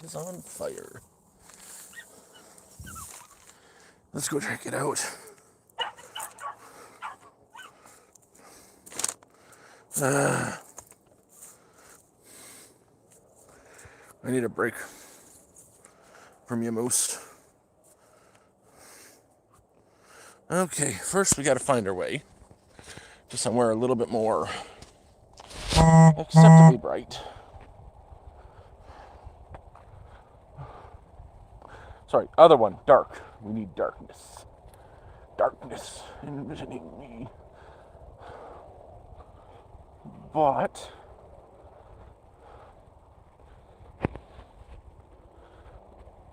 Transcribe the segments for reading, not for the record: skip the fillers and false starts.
is on fire. Let's go check it out. I need a break from you, Moose. Okay, first we gotta find our way to somewhere a little bit more acceptably bright. Sorry, other one, dark. We need darkness. Darkness envisioning me. But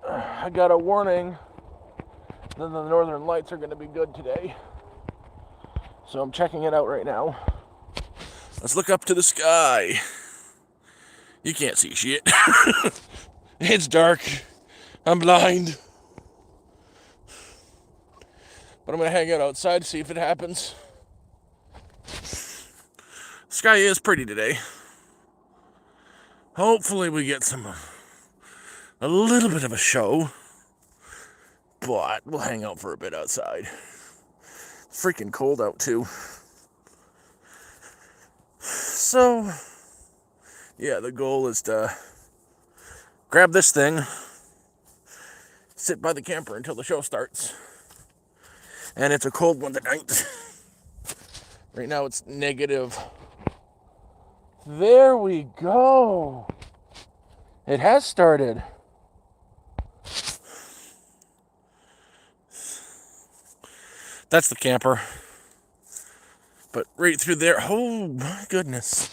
I got a warning that the northern lights are going to be good today. So I'm checking it out right now. Let's look up to the sky. You can't see shit. It's dark. I'm blind. But I'm going to hang out outside to see if it happens. The sky is pretty today. Hopefully we get a little bit of a show. But we'll hang out for a bit outside. It's freaking cold out too. So, yeah, the goal is to grab this thing, sit by the camper until the show starts. And it's a cold one tonight. Right now it's negative. There we go. It has started. That's the camper. But right through there, oh my goodness.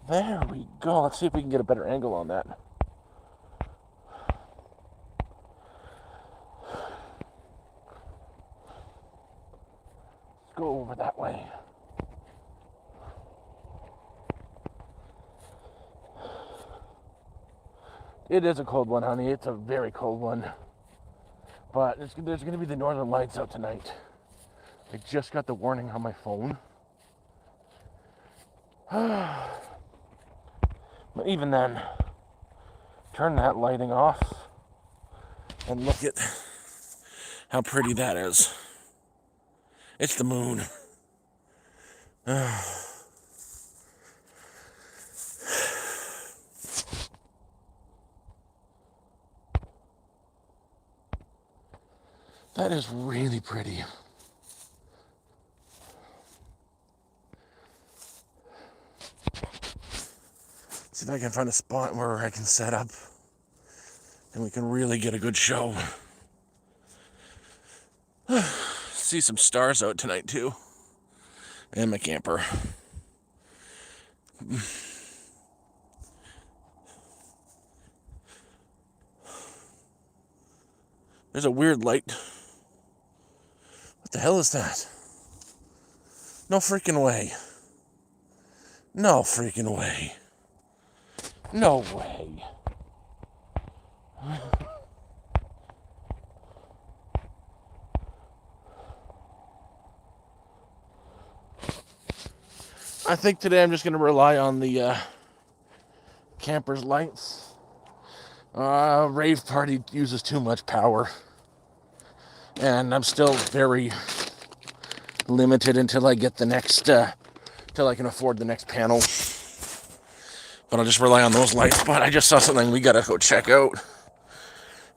There we go. Let's see if we can get a better angle on that. Let's go over that way. It is a cold one, honey. It's a very cold one. But there's going to be the northern lights out tonight. I just got the warning on my phone. But even then, turn that lighting off and look at how pretty that is. It's the moon. That is really pretty. See if I can find a spot where I can set up and we can really get a good show. See some stars out tonight too. And my camper. There's a weird light. What the hell is that? No freaking way. No freaking way. No way. I think today I'm just going to rely on the camper's lights. Rave party uses too much power. And I'm still very limited until I get the next, till I can afford the next panel. But I'll just rely on those lights. But I just saw something we gotta go check out.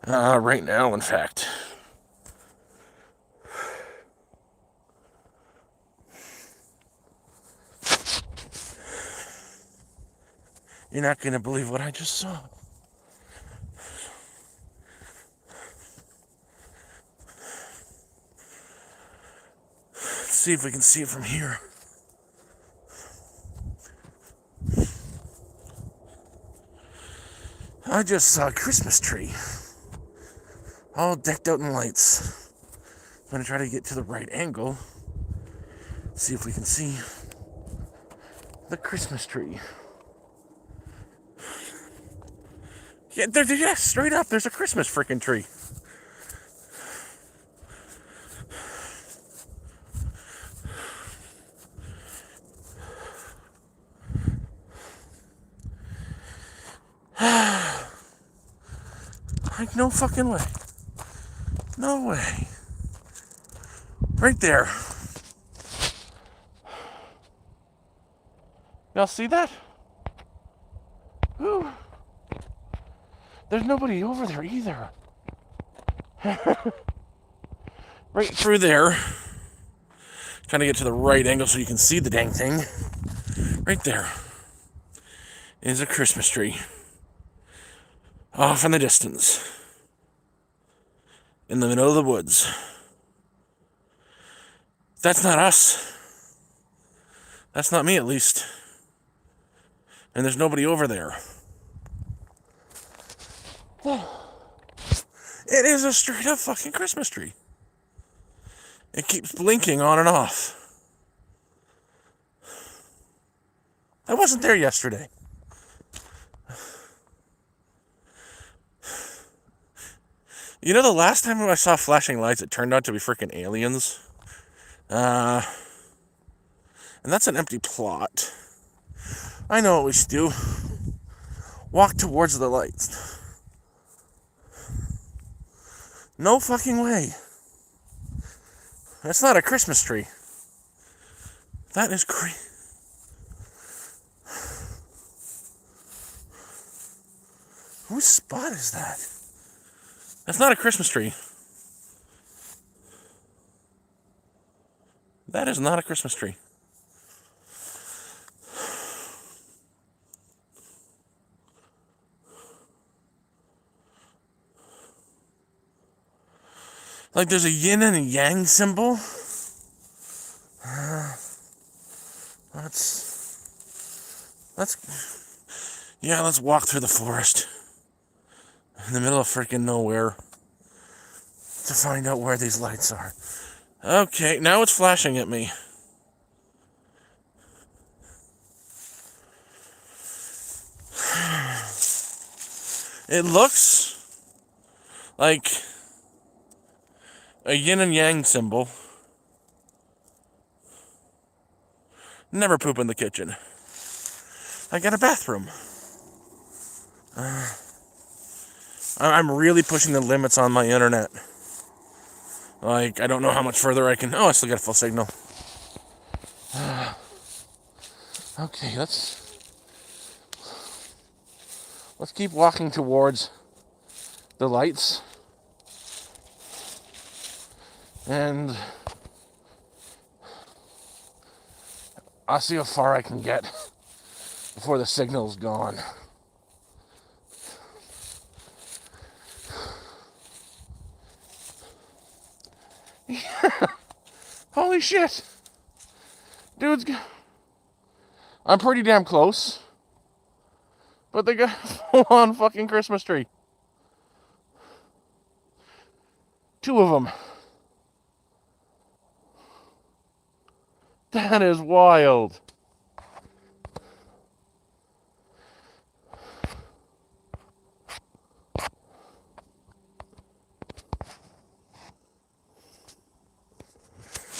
Right now, in fact. You're not gonna believe what I just saw. Let's see if we can see it from here. I just saw a Christmas tree. All decked out in lights. I'm gonna try to get to the right angle. See if we can see the Christmas tree. Yeah, straight up, there's a Christmas freaking tree. Like, no fucking way. No way. Right there. Y'all see that? Ooh. There's nobody over there either. Right through there. Trying to get to the right angle so you can see the dang thing. Right there is a Christmas tree. Off in the distance. In the middle of the woods. That's not us. That's not me, at least. And there's nobody over there. It is a straight up fucking Christmas tree. It keeps blinking on and off. I wasn't there yesterday. You know, the last time I saw flashing lights, it turned out to be freaking aliens. And that's an empty plot. I know what we should do. Walk towards the lights. No fucking way. That's not a Christmas tree. That is crazy. Whose spot is that? That's not a Christmas tree. That is not a Christmas tree. Like there's a yin and a yang symbol. Let's walk through the forest in the middle of freaking nowhere to find out where these lights are. Okay, now it's flashing at me. It looks like a yin and yang symbol. Never poop in the kitchen. I got a bathroom. I'm really pushing the limits on my internet. Like, I don't know how much further I can... Oh, I still got a full signal. Okay, let's keep walking towards the lights. And I'll see how far I can get before the signal's gone. Holy shit. Dude's... I'm pretty damn close. But they got a full-on fucking Christmas tree. 2 of them. That is wild.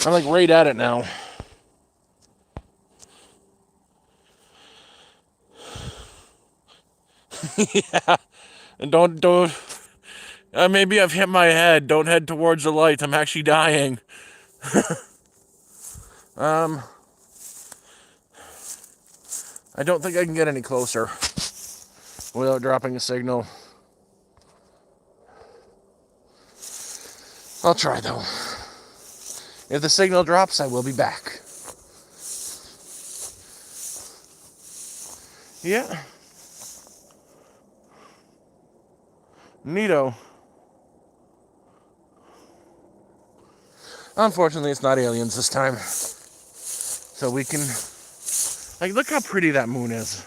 I'm like right at it now. Yeah. And don't. Maybe I've hit my head. Don't head towards the lights. I'm actually dying. I don't think I can get any closer without dropping a signal. I'll try though. If the signal drops, I will be back. Yeah. Neato. Unfortunately, it's not aliens this time. So we can... Like, look how pretty that moon is.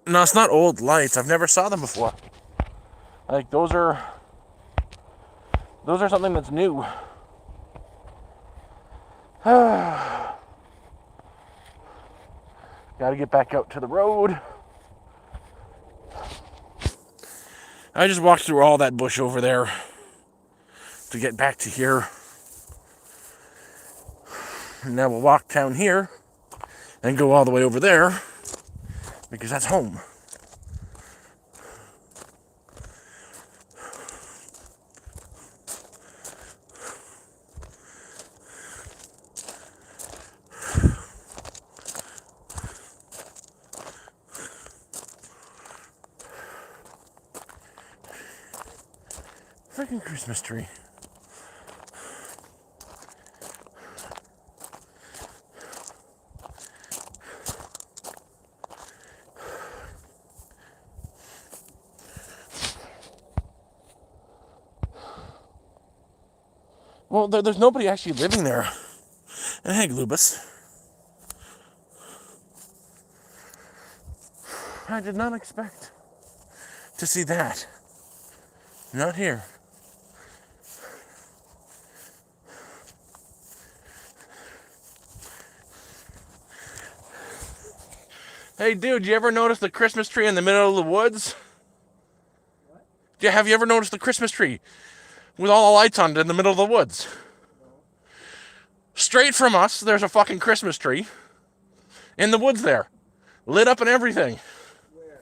No, it's not old lights. I've never saw them before. Like, those are something that's new. Gotta get back out to the road. I just walked through all that bush over there to get back to here. And now we'll walk down here and go all the way over there because that's home. Freaking Christmas tree. Well, there's nobody actually living there. And hey, Glubus. I did not expect to see that. Not here. Hey, dude, you ever notice the Christmas tree in the middle of the woods? What? Have you ever noticed the Christmas tree with all the lights on it in the middle of the woods? No. Straight from us, there's a fucking Christmas tree in the woods there, lit up and everything. Where?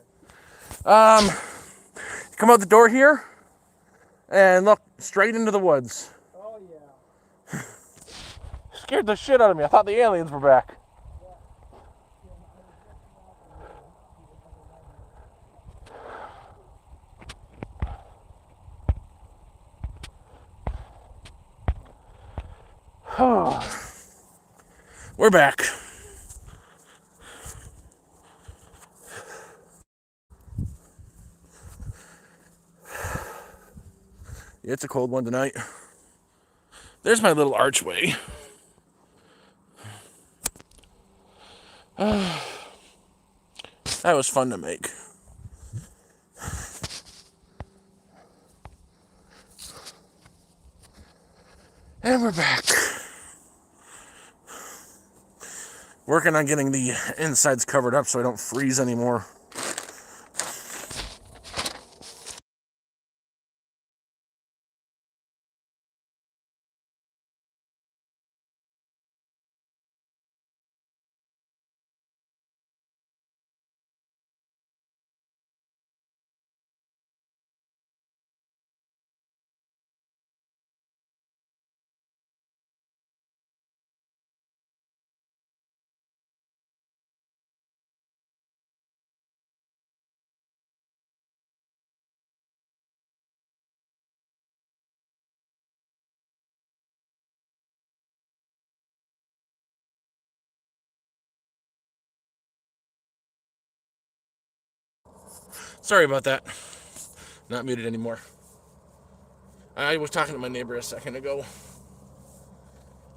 Come out the door here and look straight into the woods. Oh, yeah. Scared the shit out of me. I thought the aliens were back. We're back. It's a cold one tonight. There's my little archway. That was fun to make. And we're back. Working on getting the insides covered up so I don't freeze anymore. Sorry about that. Not muted anymore. I was talking to my neighbor a second ago.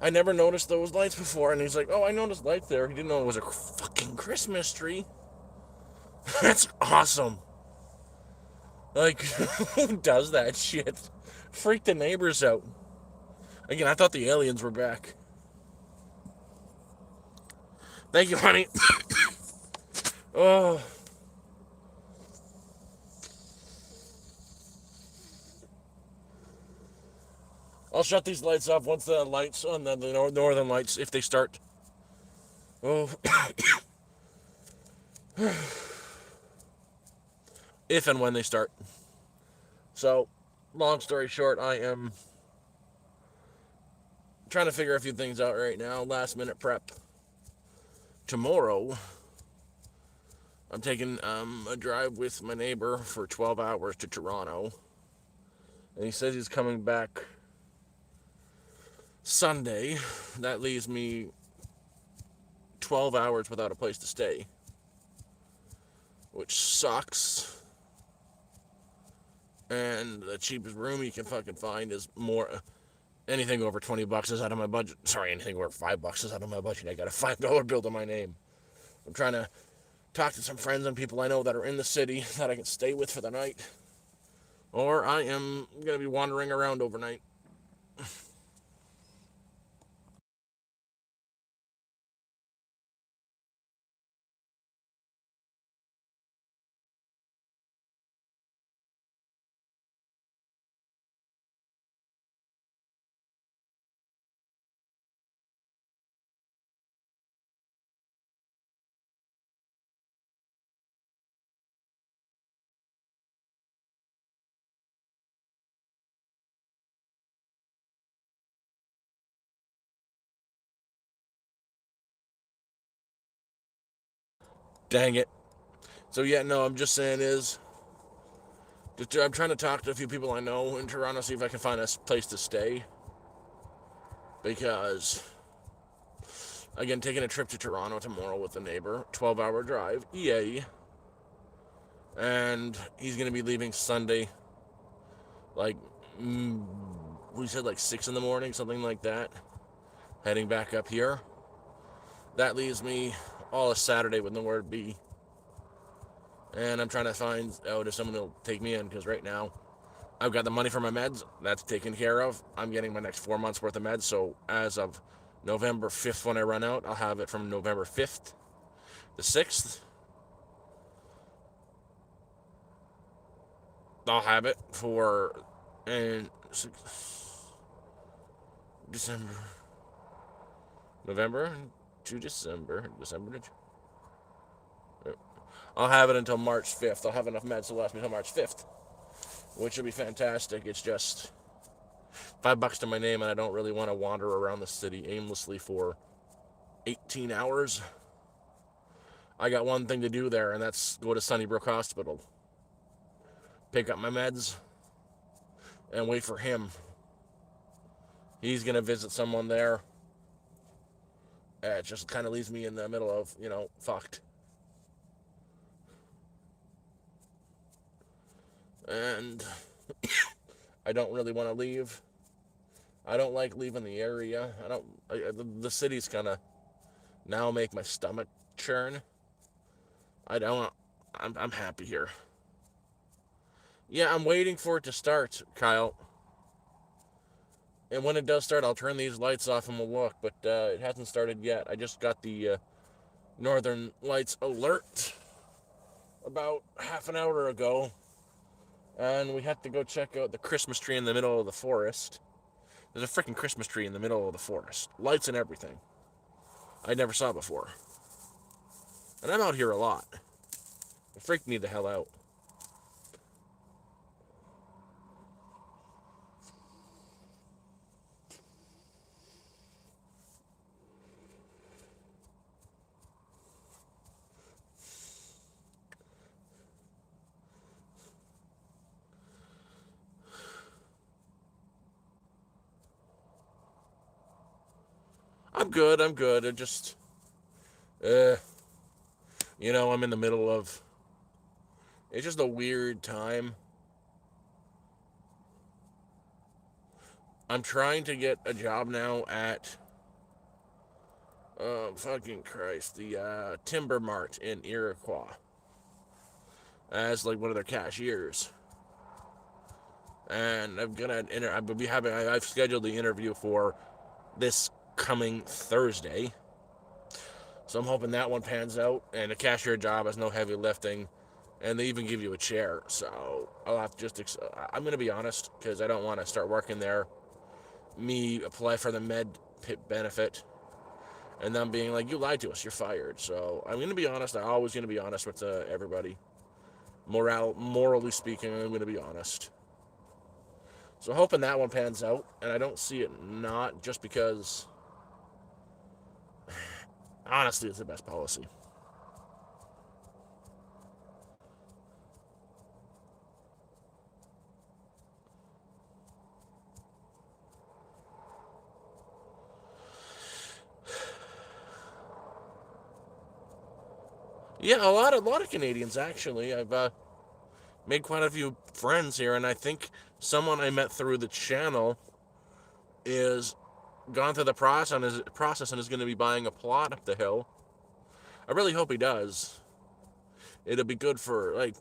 I never noticed those lights before, and he's like, oh, I noticed lights there. He didn't know it was a fucking Christmas tree. That's awesome. Like, who does that shit? Freak the neighbors out. Again, I thought the aliens were back. Thank you, honey. Oh. I'll shut these lights off once the lights on the northern lights, if they start. Oh. If and when they start. So, long story short, I am trying to figure a few things out right now. Last minute prep. Tomorrow, I'm taking a drive with my neighbor for 12 hours to Toronto. And he says he's coming back Sunday. That leaves me 12 hours without a place to stay, which sucks. And the cheapest room you can fucking find is more. Anything over $20 is out of my budget. Sorry, anything over $5 is out of my budget. I got a $5 bill to my name. I'm trying to talk to some friends and people I know that are in the city that I can stay with for the night. Or I am going to be wandering around overnight. Dang it. So yeah, no, I'm just saying is, I'm trying to talk to a few people I know in Toronto, see if I can find a place to stay. Because, again, taking a trip to Toronto tomorrow with a neighbor, 12-hour drive, yay. And he's going to be leaving Sunday, like, we said like 6 in the morning, something like that, heading back up here. That leaves me all of Saturday with nowhere to be. And I'm trying to find out if someone will take me in, because right now I've got the money for my meds. That's taken care of. I'm getting my next 4 months worth of meds. So as of November 5th, when I run out, I'll have it from November 5th, the 6th. I'll have it for in December, November to December, I'll have it until March 5th. I'll have enough meds to last me until March 5th, which will be fantastic. It's just $5 to my name, and I don't really want to wander around the city aimlessly for 18 hours. I got one thing to do there, and that's go to Sunnybrook Hospital, pick up my meds, and wait for him. He's going to visit someone there. It just kind of leaves me in the middle of, fucked. And I don't really want to leave. I don't like leaving the area. The city's kind of now make my stomach churn. I'm happy here. Yeah, I'm waiting for it to start, Kyle. And when it does start, I'll turn these lights off and we'll look. But it hasn't started yet. I just got the Northern Lights alert about half an hour ago. And we had to go check out the Christmas tree in the middle of the forest. There's a freaking Christmas tree in the middle of the forest. Lights and everything. I never saw before. And I'm out here a lot. It freaked me the hell out. I'm good. It just, I'm in the middle of, it's just a weird time. I'm trying to get a job now at, fucking Christ, the Timber Mart in Iroquois as like one of their cashiers. And I've scheduled the interview for this coming Thursday. So I'm hoping that one pans out. And a cashier job has no heavy lifting, and they even give you a chair. So I'll have to I'm going to be honest, because I don't want to start working there. Me apply for the med benefit, and them being like, you lied to us, you're fired. So I'm going to be honest. I'm always going to be honest with everybody. Morally speaking, I'm going to be honest. So hoping that one pans out, and I don't see it not, just because honestly it's the best policy. Yeah, a lot of Canadians actually. I've made quite a few friends here, and I think someone I met through the channel is gone through the process and is going to be buying a plot up the hill. I really hope he does. It'll be good for, like,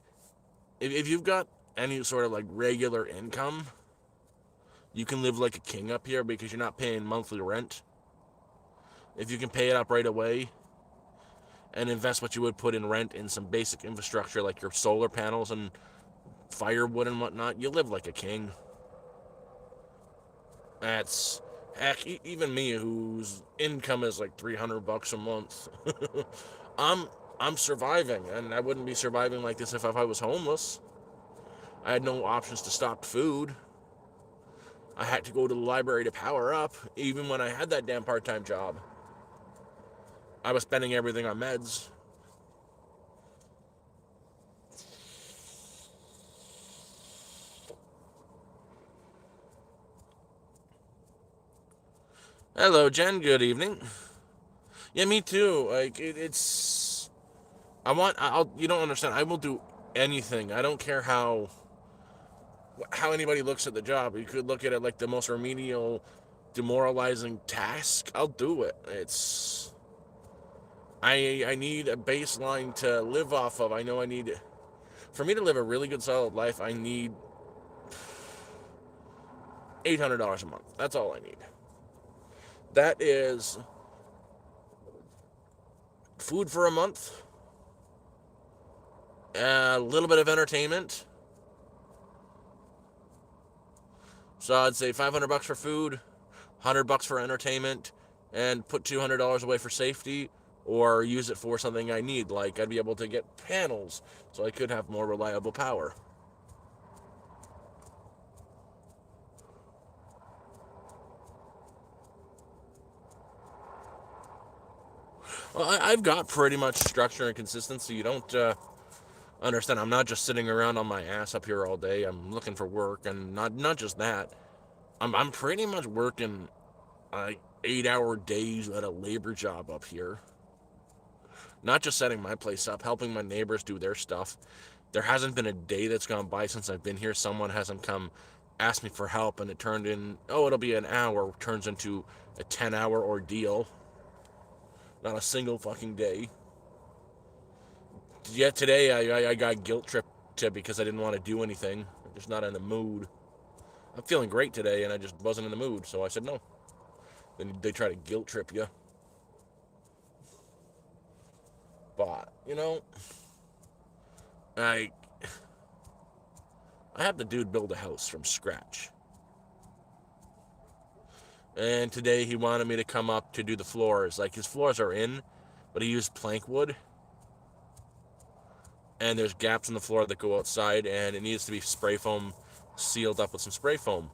if you've got any sort of like regular income, you can live like a king up here because you're not paying monthly rent. If you can pay it up right away and invest what you would put in rent in some basic infrastructure like your solar panels and firewood and whatnot, you live like a king. That's heck, even me, whose income is like $300 a month, I'm surviving, and I wouldn't be surviving like this if I was homeless. I had no options to stock food. I had to go to the library to power up, even when I had that damn part-time job. I was spending everything on meds. Hello, Jen. Good evening. Yeah, me too. Like it's. I want. I'll. You don't understand. I will do anything. I don't care how anybody looks at the job. You could look at it like the most remedial, demoralizing task. I'll do it. It's. I need a baseline to live off of. I know I need. For me to live a really good, solid life, I need $800 a month. That's all I need. That is food for a month, a little bit of entertainment. So I'd say $500 for food, $100 for entertainment, and put $200 away for safety, or use it for something I need. Like I'd be able to get panels, so I could have more reliable power. Well, I've got pretty much structure and consistency. You don't understand. I'm not just sitting around on my ass up here all day. I'm looking for work, and not just that. I'm pretty much working 8-hour days at a labor job up here. Not just setting my place up, helping my neighbors do their stuff. There hasn't been a day that's gone by since I've been here. Someone hasn't come ask me for help, and it turned in, oh, it'll be an hour, turns into a 10-hour ordeal. Not a single fucking day. Yet today I got guilt tripped because I didn't want to do anything. I'm just not in the mood. I'm feeling great today, and I just wasn't in the mood, so I said no. Then they try to guilt trip you. But, I I had the dude build a house from scratch. And today he wanted me to come up to do the floors. Like his floors are in, but he used plank wood. And there's gaps in the floor that go outside, and it needs to be spray foam sealed up with some spray foam.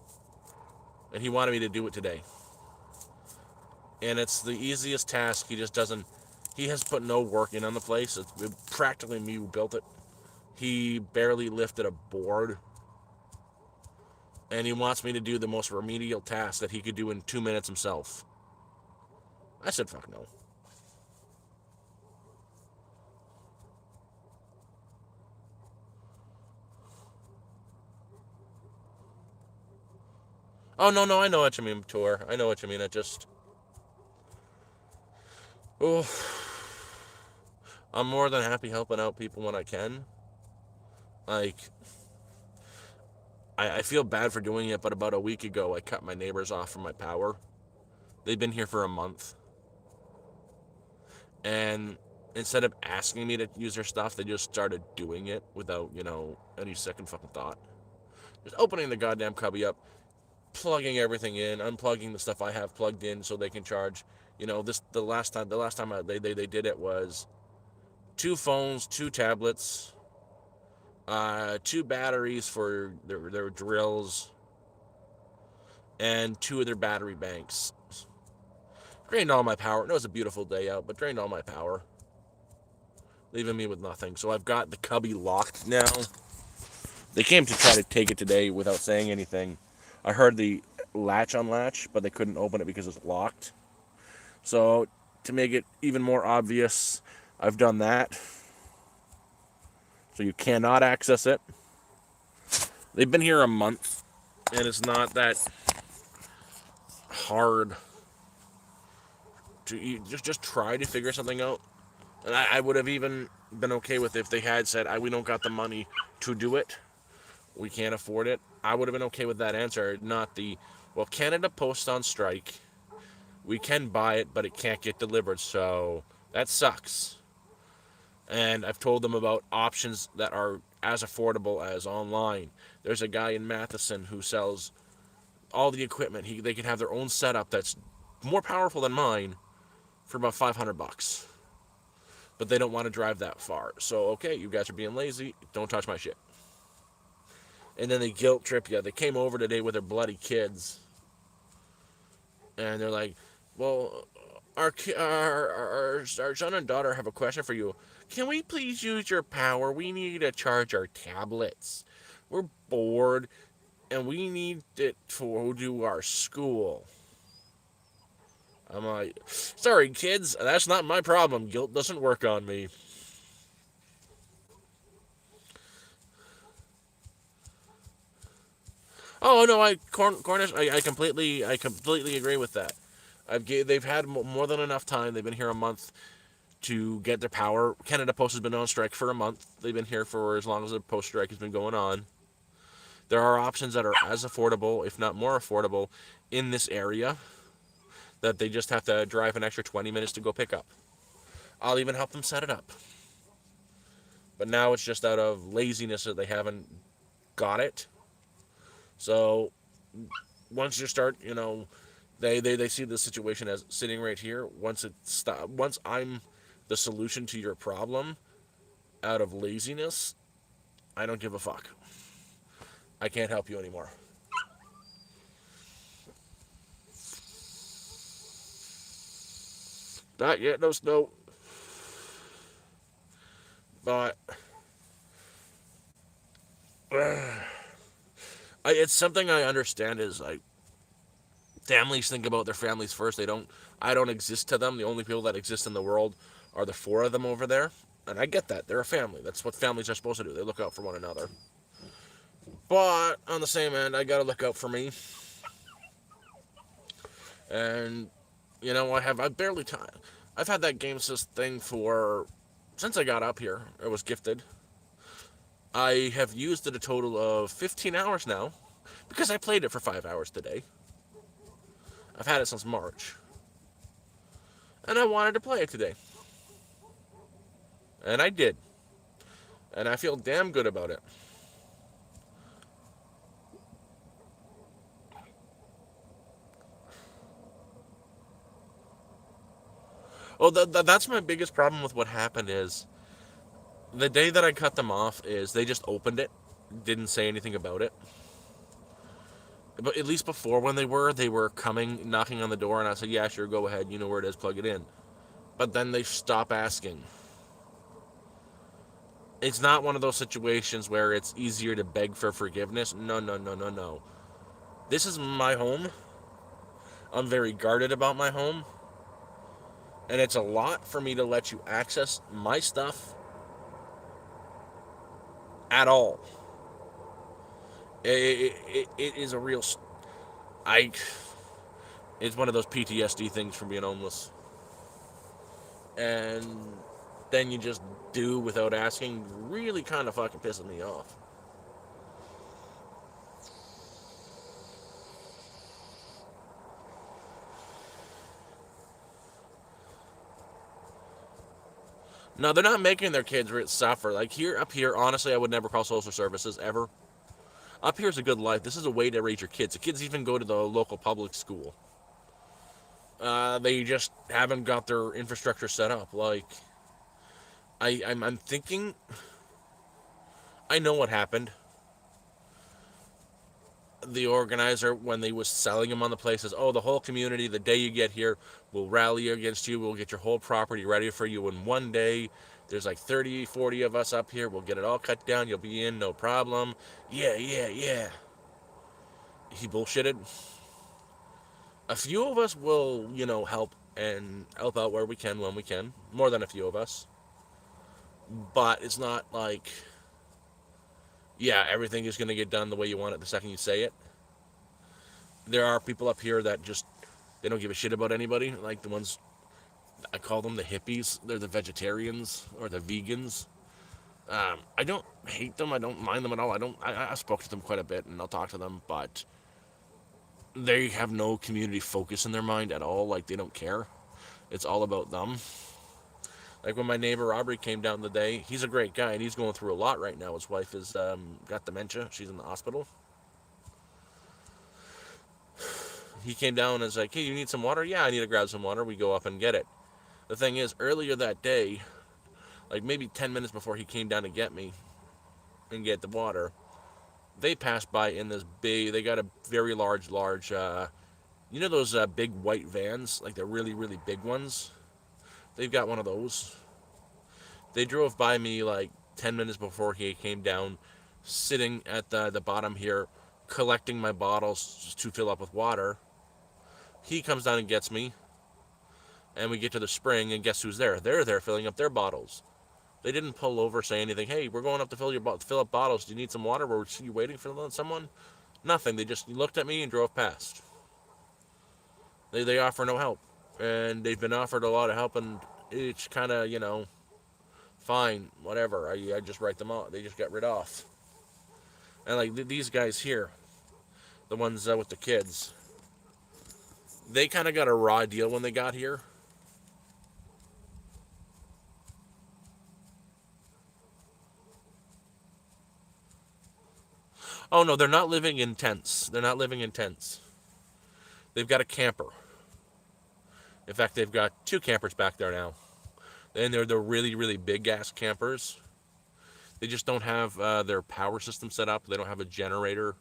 And he wanted me to do it today. And it's the easiest task. He just doesn't. He has put no work in on the place. It's practically me who built it. He barely lifted a board. And he wants me to do the most remedial task that he could do in 2 minutes himself. I said, fuck no. Oh, no, no, I know what you mean, Tour. I know what you mean. It just. Oh, I'm more than happy helping out people when I can. Like, I feel bad for doing it, but about a week ago, I cut my neighbors off from my power. They've been here for a month. And instead of asking me to use their stuff, they just started doing it without, any second fucking thought. Just opening the goddamn cubby up, plugging everything in, unplugging the stuff I have plugged in so they can charge. The last time they did it was 2 phones, 2 tablets, 2 batteries for their drills, and 2 of their battery banks. Drained all my power. It was a beautiful day out, but drained all my power, leaving me with nothing. So I've got the cubby locked now. They came to try to take it today without saying anything. I heard the latch unlatch, but they couldn't open it because it's locked. So to make it even more obvious, I've done that. So you cannot access it. They've been here a month, and it's not that hard to just try to figure something out. And I would have even been okay with if they had said, we don't got the money to do it. We can't afford it. I would have been okay with that answer, not the, well, Canada Post on strike. We can buy it, but it can't get delivered, so that sucks. And I've told them about options that are as affordable as online. There's a guy in Matheson who sells all the equipment. They can have their own setup that's more powerful than mine for about $500. But they don't want to drive that far. So, okay, you guys are being lazy. Don't touch my shit. And then they guilt trip you. They came over today with their bloody kids. And they're like, well, our son and daughter have a question for you. Can we please use your power? We need to charge our tablets. We're bored, and we need it to do our school. I'm like, sorry, kids, that's not my problem. Guilt doesn't work on me. Oh no, Cornish, I completely agree with that. They've had more than enough time. They've been here a month to get their power. Canada Post has been on strike for a month. They've been here for as long as the post strike has been going on. There are options that are as affordable, if not more affordable, in this area that they just have to drive an extra 20 minutes to go pick up. I'll even help them set it up. But now it's just out of laziness that they haven't got it. So once you start, they see the situation as sitting right here. Once I'm the solution to your problem out of laziness, I don't give a fuck. I can't help you anymore. Not yet, no snow. But it's something I understand is like families think about their families first. They don't. I don't exist to them. The only people that exist in the world are the four of them over there, and I get that. They're a family. That's what families are supposed to do. They look out for one another. But on the same end, I gotta look out for me. And I've barely time. I've had that game sys thing for since I got up here. It was gifted. I have used it a total of 15 hours now because I played it for 5 hours today. I've had it since March, and I wanted to play it today, and I did, and I feel damn good about it. Oh, that's my biggest problem with what happened is the day that I cut them off is they just opened it, didn't say anything about it. But at least before when they were coming, knocking on the door, and I said, yeah, sure, go ahead, you know where it is, plug it in. But then they stop asking. It's not one of those situations where it's easier to beg for forgiveness. No, no, no, no, no. This is my home. I'm very guarded about my home. And it's a lot for me to let you access my stuff at all. It is a real. I. It's one of those PTSD things from being homeless. And then you just do without asking really kind of fucking pisses me off. No, they're not making their kids suffer. Like up here, honestly, I would never call social services ever. Up here's a good life. This is a way to raise your kids. The kids even go to the local public school. They just haven't got their infrastructure set up. Like, I'm thinking, I know what happened. The organizer, when they was selling them on the place, says, oh, the whole community, the day you get here, will rally against you. We'll get your whole property ready for you in one day. There's like 30, 40 of us up here. We'll get it all cut down. You'll be in, no problem. Yeah, yeah, yeah. He bullshitted. A few of us will, help out where we can when we can. More than a few of us. But it's not like, yeah, everything is going to get done the way you want it the second you say it. There are people up here that just, they don't give a shit about anybody. Like the ones, I call them the hippies. They're the vegetarians or the vegans. I don't hate them. I don't mind them at all. I spoke to them quite a bit and I'll talk to them, but they have no community focus in their mind at all. Like they don't care. It's all about them. Like when my neighbor Aubrey came down today, he's a great guy and he's going through a lot right now. His wife has got dementia. She's in the hospital. He came down and was like, hey, you need some water? Yeah, I need to grab some water. We go up and get it. The thing is, earlier that day, like maybe 10 minutes before he came down to get me and get the water, they passed by in this big, they got a very large, those big white vans, like the really, really big ones? They've got one of those. They drove by me like 10 minutes before he came down, sitting at the bottom here, collecting my bottles to fill up with water. He comes down and gets me. And we get to the spring, and guess who's there? They're there filling up their bottles. They didn't pull over, say anything. Hey, we're going up to fill up bottles. Do you need some water? Were you waiting for someone? Nothing. They just looked at me and drove past. They offer no help, and they've been offered a lot of help, and it's kind of fine, whatever. I just write them out. They just got rid off. And like these guys here, the ones with the kids, they kind of got a raw deal when they got here. Oh no, they're not living in tents. They're not living in tents. They've got a camper. In fact, they've got two campers back there now, and they're the really really big gas campers. They just don't have their power system set up. They don't have a generator.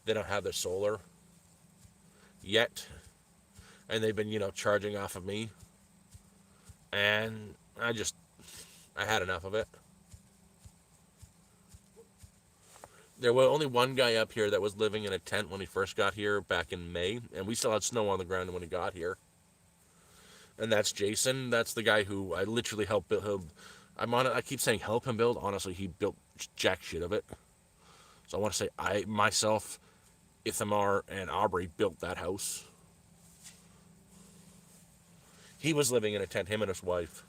They don't have their solar yet, and they've been charging off of me, and I had enough of it. There was only one guy up here that was living in a tent when he first got here back in May, and we still had snow on the ground when he got here. And that's Jason. That's the guy who I literally helped build him. I keep saying help him build. Honestly, he built jack shit of it. So I want to say I myself, Ithamar, and Aubrey built that house. He was living in a tent, him and his wife.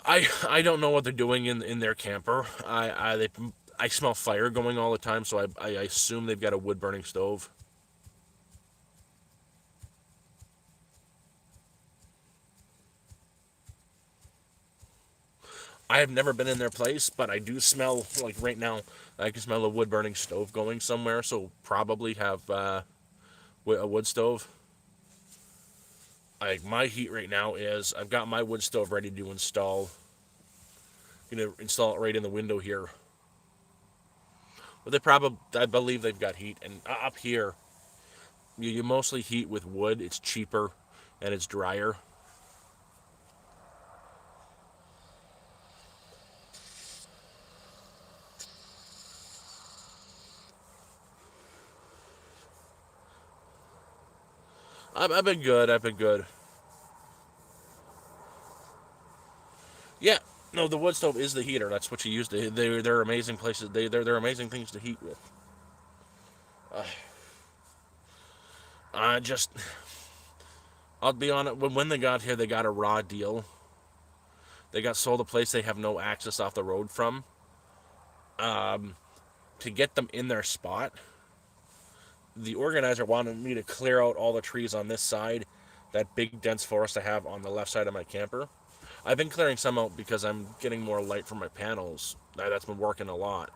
I don't know what they're doing in their camper. I smell fire going all the time, so I assume they've got a wood burning stove. I have never been in their place, but I do smell like right now. I can smell a wood burning stove going somewhere, so probably have a wood stove. Like my heat right now is I've got my wood stove ready to install. Install it right in the window here. But they probably I believe they've got heat, and up here you mostly heat with wood. It's cheaper and it's drier. I've been good. I've been good. Yeah. No, the wood stove is the heater. That's what you use to. They're amazing places. They're amazing things to heat with. I just I'll be honest. When they got here, they got a raw deal. They got sold a place they have no access off the road from. To get them in their spot, the organizer wanted me to clear out all the trees on this side, that big dense forest I have on the left side of my camper. I've been clearing some out because I'm getting more light from my panels. That's been working a lot.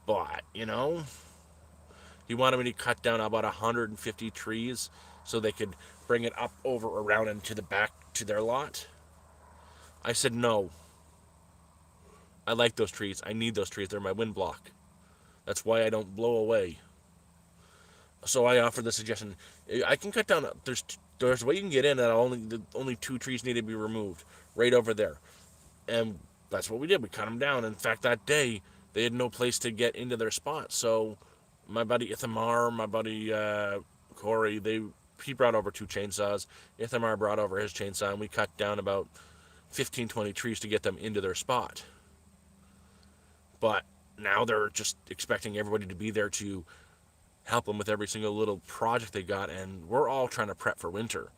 But, he wanted me to cut down about 150 trees so they could bring it up over around into the back to their lot. I said no. I like those trees. I need those trees. They're my wind block. That's why I don't blow away. So I offered the suggestion. I can cut down. There's a way you can get in, and only two trees need to be removed right over there, and that's what we did. We cut them down. In fact, that day they had no place to get into their spot. So my buddy Ithamar, my buddy Corey, he brought over two chainsaws. Ithamar brought over his chainsaw, and we cut down about 15, 20 trees to get them into their spot. But now they're just expecting everybody to be there to help them with every single little project they got, and we're all trying to prep for winter.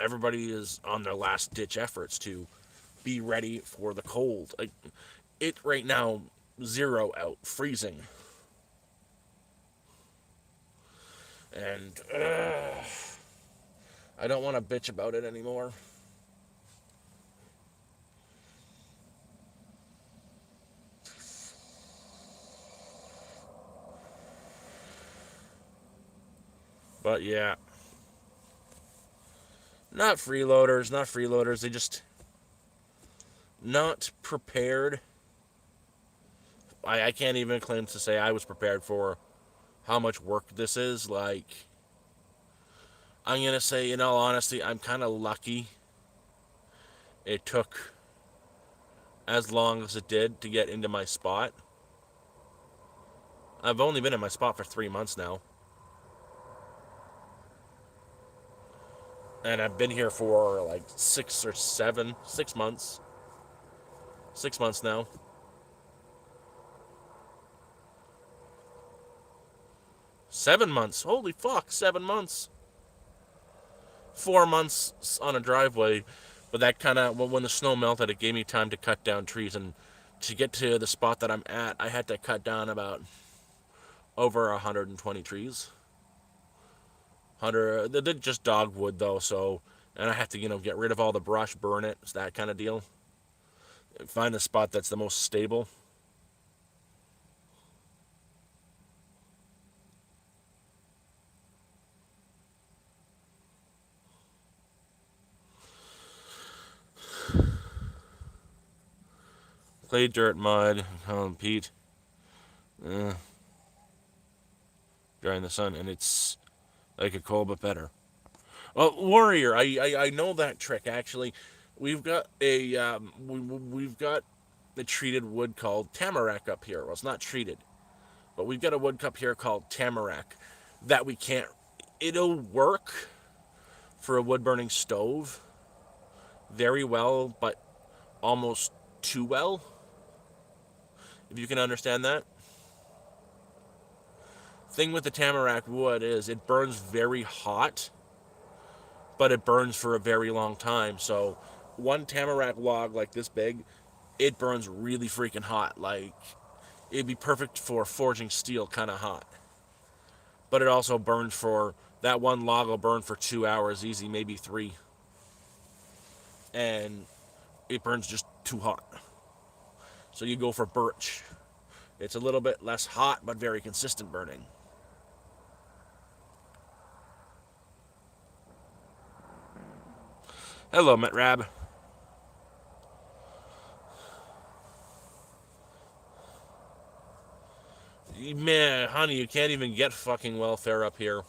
Everybody is on their last ditch efforts to be ready for the cold. Like it right now, 0 out, freezing, and I don't want to bitch about it anymore. But yeah, not freeloaders, not freeloaders. They just not prepared. I can't even claim to say I was prepared for how much work this is. Like, I'm going to say, in all honesty, I'm kind of lucky it took as long as it did to get into my spot. I've only been in my spot for 3 months now. And I've been here for like 6 months. 6 months now. 7 months. Holy fuck, 7 months. 4 months on a driveway. But that kind of, when the snow melted, it gave me time to cut down trees. And to get to the spot that I'm at, I had to cut down about over 120 trees. 100, they're just dogwood though, so, and I have to, get rid of all the brush, burn it, it's that kind of deal. Find a spot that's the most stable. Clay, dirt, mud, peat, uh, dry in the sun, and it's like a coal but better. Warrior, I know that trick actually. We've got we've got the treated wood called tamarack up here. Well, it's not treated, but we've got a wood up here called tamarack that we can't. It'll work for a wood burning stove very well, but almost too well. If you can understand that. Thing with the tamarack wood is it burns very hot, but it burns for a very long time. So one tamarack log like this big, it burns really freaking hot. Like it'd be perfect for forging steel kind of hot. But it also burns for that one log will burn for 2 hours easy, maybe three. And it burns just too hot. So you go for birch. It's a little bit less hot, but very consistent burning. Hello, Matt Rab. Man, honey, you can't even get fucking welfare up here.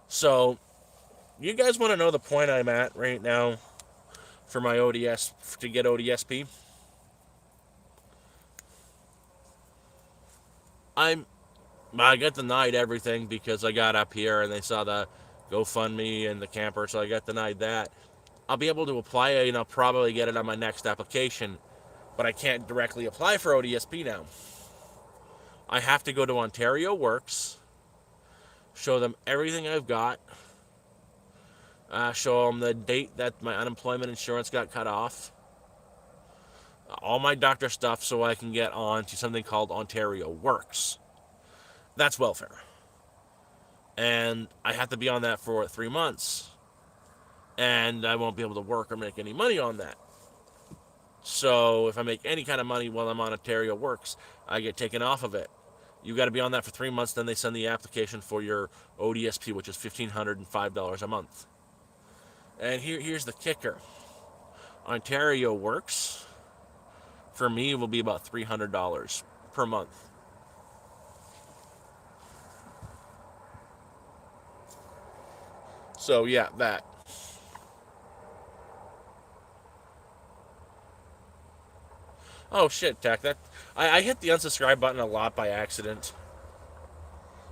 So, you guys want to know the point I'm at right now for my ODS, to get ODSP? I got denied everything because I got up here and they saw the GoFundMe and the camper, so I got denied that. I'll be able to apply it and I'll probably get it on my next application, but I can't directly apply for ODSP now. I have to go to Ontario Works, show them everything I've got, show them the date that my unemployment insurance got cut off, all my doctor stuff, so I can get on to something called Ontario Works. That's welfare. And I have to be on that for 3 months. And I won't be able to work or make any money on that. So if I make any kind of money while I'm on Ontario Works, I get taken off of it. You got to be on that for 3 months, then they send the application for your ODSP, which is $1,505 a month. And here's the kicker. Ontario Works, for me, will be about $300 per month. So yeah, that. Oh shit, Tech. I hit the unsubscribe button a lot by accident.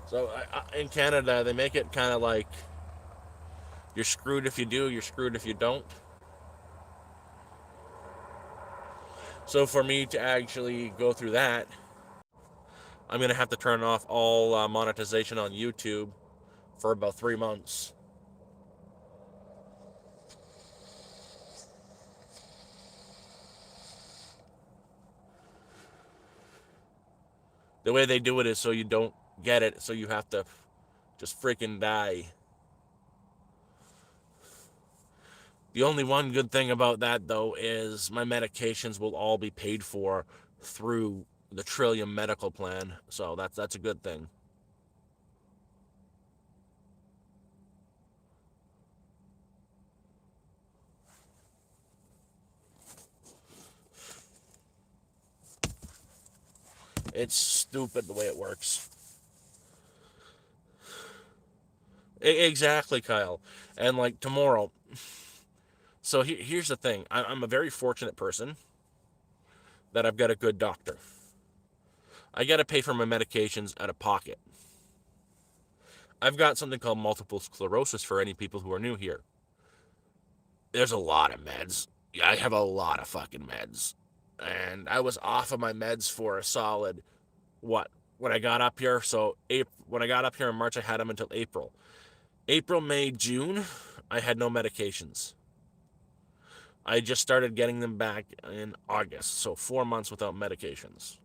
So in Canada, they make it kind of like you're screwed if you do, you're screwed if you don't. So for me to actually go through that, I'm gonna have to turn off all monetization on YouTube for about 3 months. The way they do it is so you don't get it, so you have to just freaking die. The only one good thing about that, though, is my medications will all be paid for through the Trillium medical plan, so that's a good thing. It's stupid the way it works. Exactly, Kyle. And like tomorrow. So here's the thing. I'm a very fortunate person that I've got a good doctor. I got to pay for my medications out of pocket. I've got something called multiple sclerosis for any people who are new here. There's a lot of meds. I have a lot of fucking meds. And I was off of my meds for a solid, what, when I got up here? So, when I got up here in March, I had them until April. April, May, June, I had no medications. I just started getting them back in August, so 4 months without medications.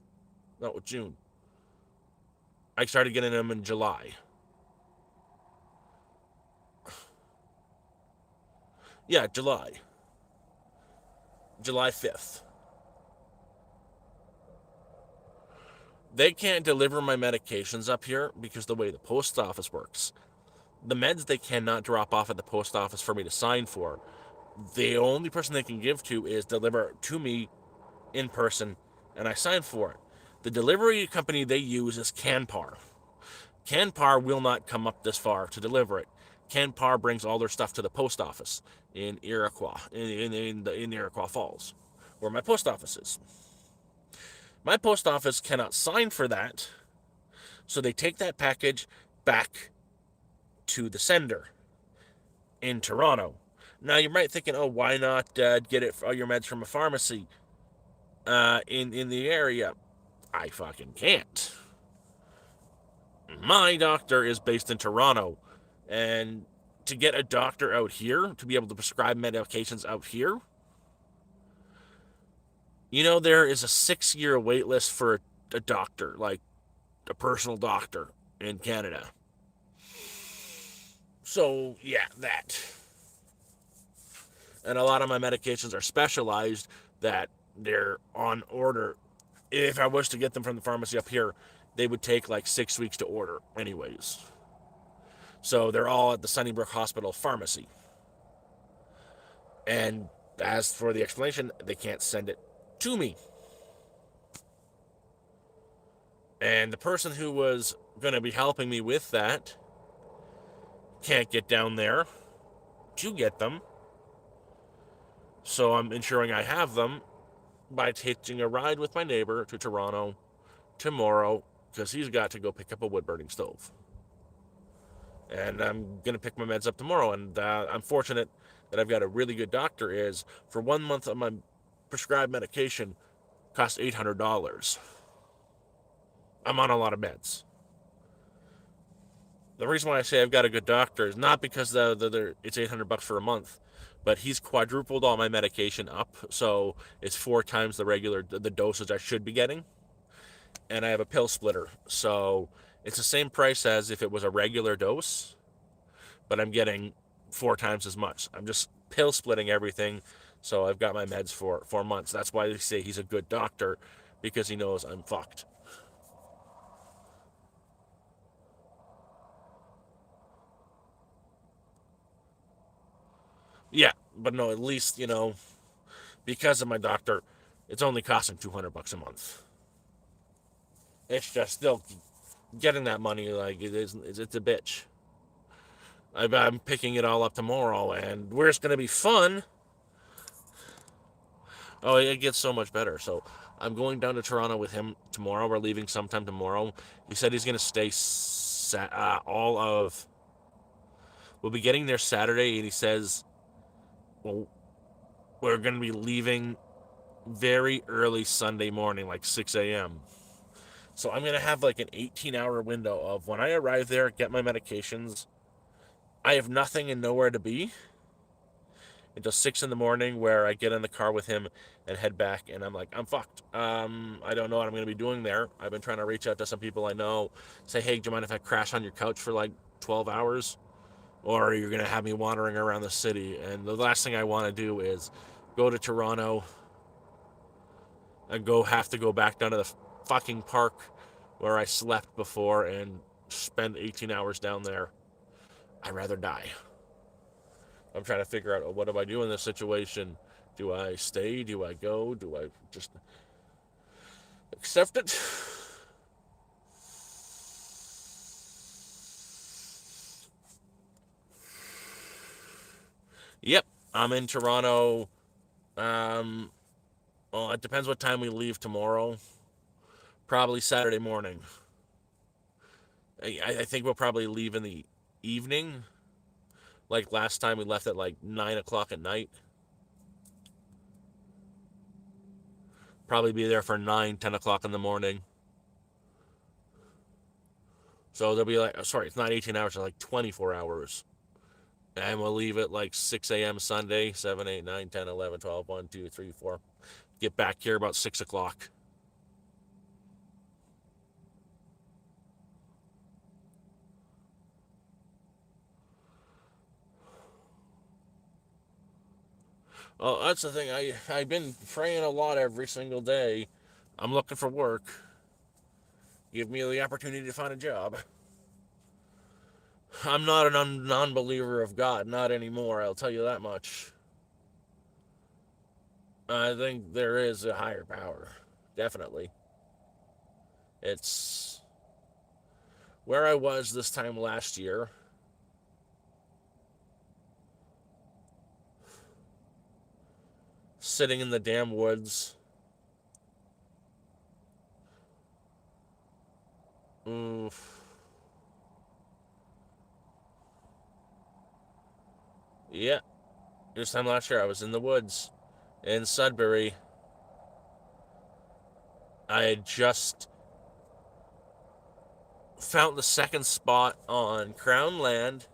No, June. I started getting them in July. Yeah, July. July 5th. They can't deliver my medications up here because the way the post office works. The meds they cannot drop off at the post office for me to sign for. The only person they can give to is deliver to me in person, and I sign for it. The delivery company they use is Canpar. Canpar will not come up this far to deliver it. Canpar brings all their stuff to the post office in Iroquois, in Iroquois Falls, where my post office is. My post office cannot sign for that, so they take that package back to the sender in Toronto. Now you might thinking, oh, why not get it all your meds from a pharmacy in the area? I fucking can't. My doctor is based in Toronto, and to get a doctor out here to be able to prescribe medications out here, there is a 6-year wait list for a doctor, like a personal doctor in Canada. So yeah, that. And a lot of my medications are specialized, that they're on order. If I was to get them from the pharmacy up here, they would take like 6 weeks to order anyways. So they're all at the Sunnybrook Hospital pharmacy. And as for the explanation, they can't send it to me. And the person who was going to be helping me with that can't get down there to get them. So I'm ensuring I have them by taking a ride with my neighbor to Toronto tomorrow, because he's got to go pick up a wood burning stove. And I'm going to pick my meds up tomorrow. And I'm fortunate that I've got a really good doctor. Is for 1 month of my prescribed medication costs $800. I'm on a lot of meds. The reason why I say I've got a good doctor is not because it's $800 for a month, but he's quadrupled all my medication up, so it's 4 times the dosage I should be getting. And I have a pill splitter, so it's the same price as if it was a regular dose, but I'm getting 4 times as much. I'm just pill splitting everything, so I've got my meds for 4 months. That's why they say he's a good doctor, because he knows I'm fucked. Yeah, but no, at least, because of my doctor, it's only costing $200 a month. It's just still getting that money, like, it's a bitch. I'm picking it all up tomorrow, and where it's going to be fun. Oh, it gets so much better. So I'm going down to Toronto with him tomorrow. We're leaving sometime tomorrow. He said he's going to stay all of. We'll be getting there Saturday, and he says, well, we're going to be leaving very early Sunday morning, like 6 a.m. So I'm going to have like an 18-hour window of when I arrive there, get my medications. I have nothing and nowhere to be until 6 in the morning, where I get in the car with him and head back, and I'm like, I'm fucked. I don't know what I'm going to be doing there. I've been trying to reach out to some people I know, say, hey, do you mind if I crash on your couch for like 12 hours? Or you're going to have me wandering around the city. And the last thing I want to do is go to Toronto and have to go back down to the fucking park where I slept before and spend 18 hours down there. I'd rather die. I'm trying to figure out, what do I do in this situation? Do I stay? Do I go? Do I just accept it? Yep, I'm in Toronto. Well, it depends what time we leave tomorrow. Probably Saturday morning. I think we'll probably leave in the evening. Like last time, we left at like 9 o'clock at night. Probably be there for 9, 10 o'clock in the morning. So there'll be like, sorry, it's not 18 hours, it's like 24 hours. And we'll leave at like 6 a.m. Sunday, 7, 8, 9, 10, 11, 12, 1, 2, 3, 4. Get back here about 6 o'clock. Oh, that's the thing. I've been praying a lot every single day. I'm looking for work. Give me the opportunity to find a job. I'm not a non-believer of God, not anymore. I'll tell you that much. I think there is a higher power, definitely. It's where I was this time last year. Sitting in the damn woods. Oof. Yeah, this time last year I was in the woods in Sudbury. I had just found the second spot on Crown Land,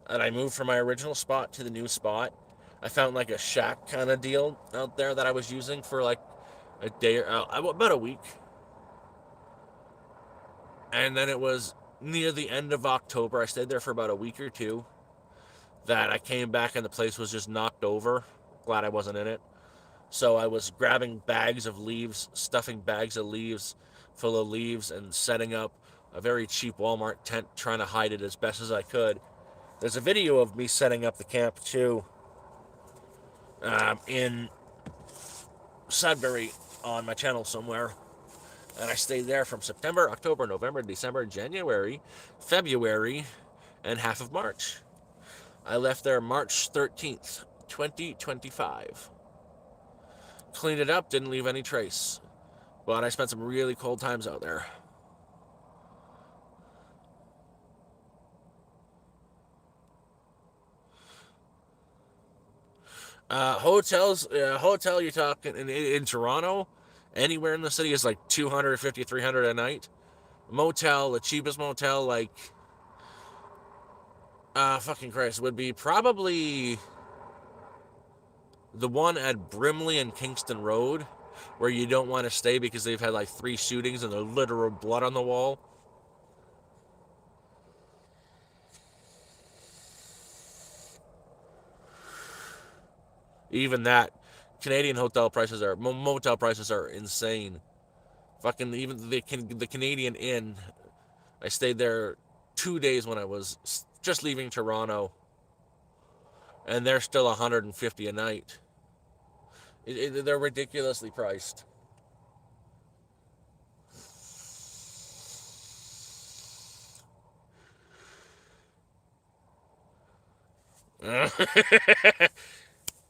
and I moved from my original spot to the new spot. I found like a shack kind of deal out there that I was using for like a day or about a week, and then it was near the end of October. I stayed there for about a week or two. That I came back and the place was just knocked over. Glad I wasn't in it. So I was grabbing bags of leaves, stuffing bags of leaves full of leaves, and setting up a very cheap Walmart tent, trying to hide it as best as I could. There's a video of me setting up the camp too, in Sudbury on my channel somewhere. And I stayed there from September, October, November, December, January, February, and half of March. I left there March 13th, 2025. Cleaned it up, didn't leave any trace. But I spent some really cold times out there. Hotel you're talking in Toronto, anywhere in the city is like 250, 300 a night. Motel, the cheapest motel, like, fucking Christ, would be probably the one at Brimley and Kingston Road, where you don't want to stay because they've had like 3 shootings and there's literal blood on the wall. Even that, Canadian hotel prices are motel prices are insane. Fucking even the Canadian Inn. I stayed there 2 days when I was just leaving Toronto, and they're still 150 a night. They're ridiculously priced.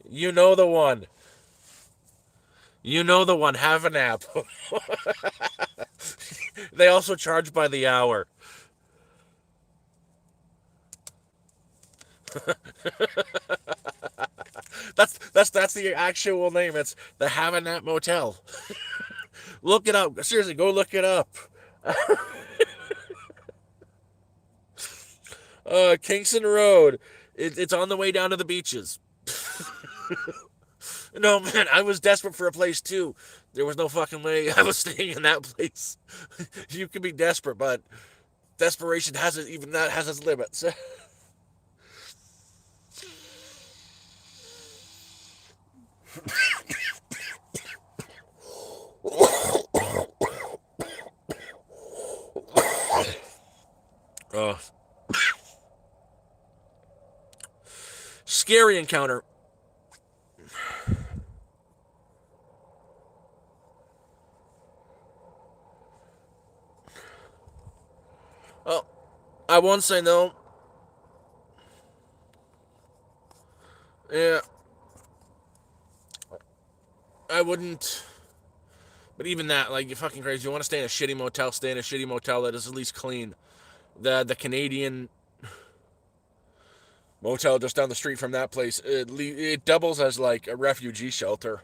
You know the one. You know the one. Have a nap. They also charge by the hour. That's the actual name. It's the Have a Nap Motel. Look it up. Seriously, go look it up. Kingston Road. It's on the way down to the beaches. No, man, I was desperate for a place too. There was no fucking way I was staying in that place. You can be desperate, but desperation has it. Even that has its limits. uh, Scary encounter. Oh, I won't say no. Yeah, I wouldn't. But even that, like, you're fucking crazy. You want to stay in a shitty motel, stay in a shitty motel that is at least clean. The Canadian motel just down the street from that place, it doubles as like a refugee shelter.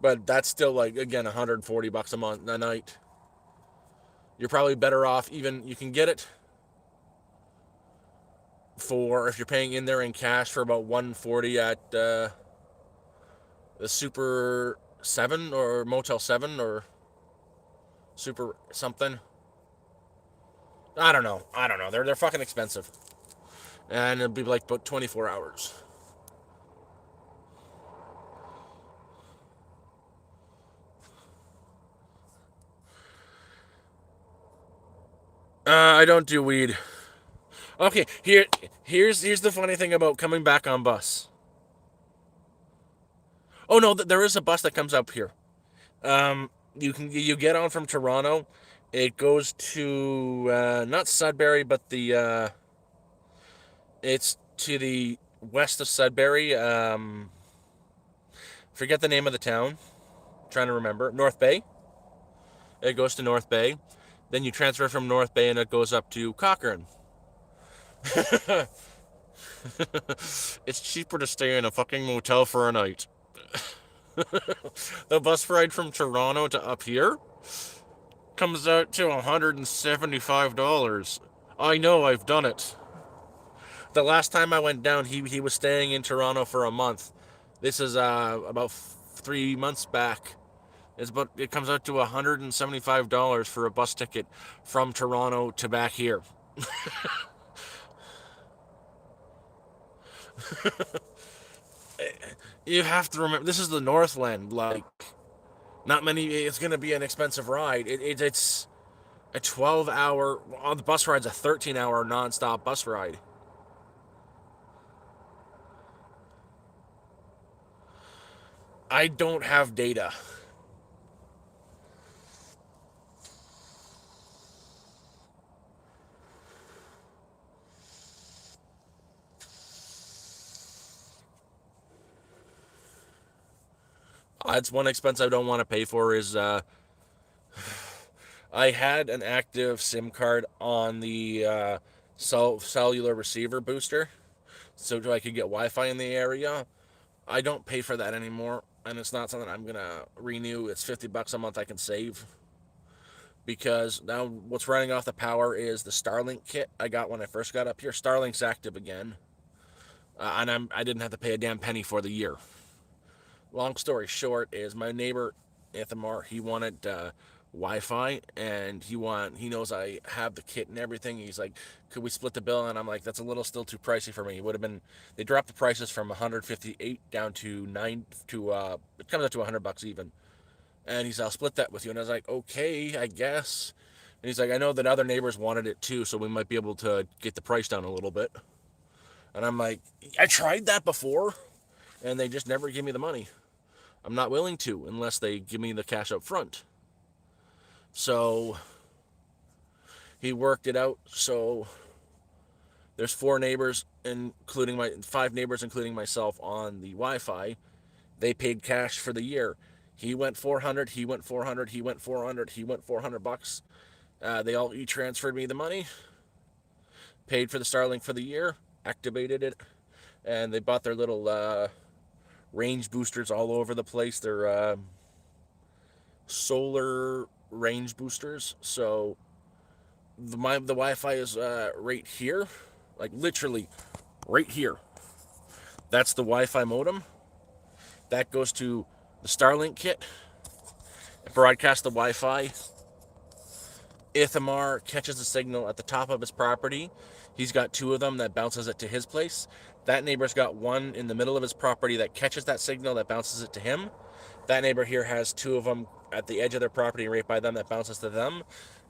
But that's still like, again, $140 a night. You're probably better off, even you can get it for, if you're paying in there in cash, for about $140 at the Super 7 or Motel 7 or Super something. I don't know. They're fucking expensive. And it'll be like about 24 hours. I don't do weed. Okay, here's the funny thing about coming back on bus. Oh no, there is a bus that comes up here. You get on from Toronto. It goes to not Sudbury, but it's to the west of Sudbury. Forget the name of the town. I'm trying to remember. North Bay. It goes to North Bay. Then you transfer from North Bay and it goes up to Cochrane. It's cheaper to stay in a fucking motel for a night. The bus ride from Toronto to up here comes out to $175. I know, I've done it. The last time I went down, he was staying in Toronto for a month. This is about 3 months back. It comes out to $175 for a bus ticket from Toronto to back here. You have to remember, this is the Northland. Like, not many. It's going to be an expensive ride. It's a 12-hour. Well, the bus ride's a 13-hour non-stop bus ride. I don't have data. That's one expense I don't want to pay for. Is I had an active SIM card on the cellular receiver booster, so I could get Wi-Fi in the area. I don't pay for that anymore, and it's not something I'm gonna renew. It's $50 a month I can save, because now what's running off the power is the Starlink kit I got when I first got up here. Starlink's active again, and I didn't have to pay a damn penny for the year. Long story short is, my neighbor Ithamar, he wanted Wi-Fi, and he knows I have the kit and everything. He's like, could we split the bill? And I'm like, that's a little still too pricey for me. It would have been, they dropped the prices from 158 down to 9 to it comes up to $100 even. And he's, I'll split that with you. And I was like, okay, I guess. And he's like, I know that other neighbors wanted it too, so we might be able to get the price down a little bit. And I'm like, I tried that before, and they just never give me the money. I'm not willing to unless they give me the cash up front. So he worked it out. So there's 4 neighbors, including five neighbors, including myself, on the Wi-Fi. They paid cash for the year. He went 400. He went 400. He went 400. He went $400. They all transferred me the money. Paid for the Starlink for the year. Activated it, and they bought their little range boosters all over the place. They're solar range boosters. So the Wi-Fi is right here, like literally right here. That's the Wi-Fi modem. That goes to the Starlink kit. It broadcasts the Wi-Fi. Ithamar catches the signal at the top of his property. He's got 2 of them that bounces it to his place. That neighbor's got 1 in the middle of his property that catches that signal that bounces it to him. That neighbor here has 2 of them at the edge of their property right by them that bounces to them.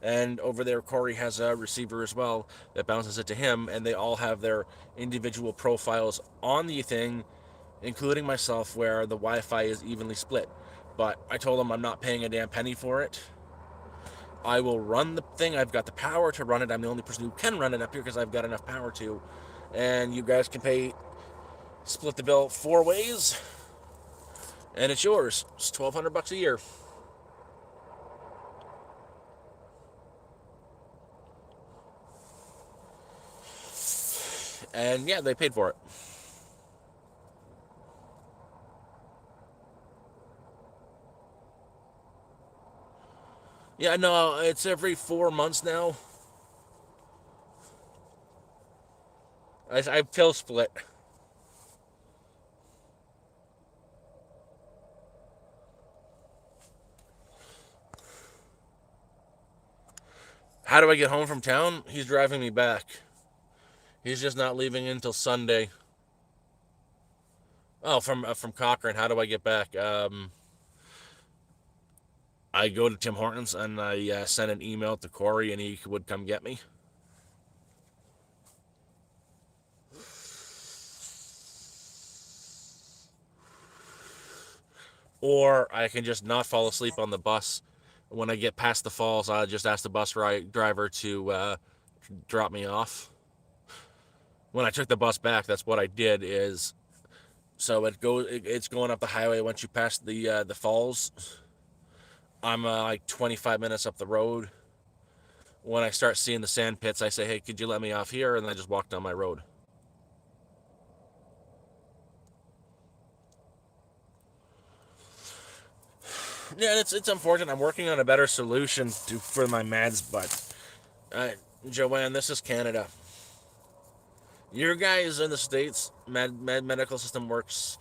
And over there, Corey has a receiver as well that bounces it to him. And they all have their individual profiles on the thing, including myself, where the Wi-Fi is evenly split. But I told them I'm not paying a damn penny for it. I will run the thing. I've got the power to run it. I'm the only person who can run it up here because I've got enough power to. And you guys can split the bill 4 ways, and it's yours. It's $1,200 a year. And yeah, they paid for it. Yeah, no, it's every 4 months now. I pill split. How do I get home from town? He's driving me back. He's just not leaving until Sunday. Oh, from Cochrane. How do I get back? I go to Tim Hortons and I send an email to Corey, and he would come get me. Or I can just not fall asleep on the bus. When I get past the falls, I just ask the driver to drop me off. When I took the bus back, that's what I did. Is so it's going up the highway. Once you pass the falls, I'm like 25 minutes up the road. When I start seeing the sand pits, I say, "Hey, could you let me off here?" And I just walk down my road. Yeah, it's unfortunate. I'm working on a better solution for my meds, but Joanne, this is Canada. Your guys in the states medical system works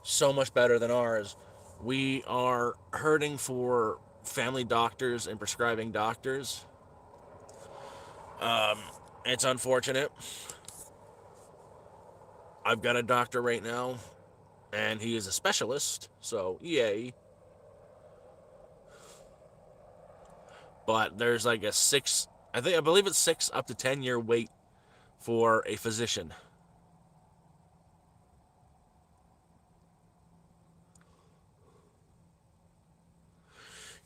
so much better than ours. We are hurting for family doctors and prescribing doctors. Um, it's unfortunate. I've got a doctor right now, and he is a specialist, so yay. But there's like a I believe it's 6 up to 10 year wait for a physician.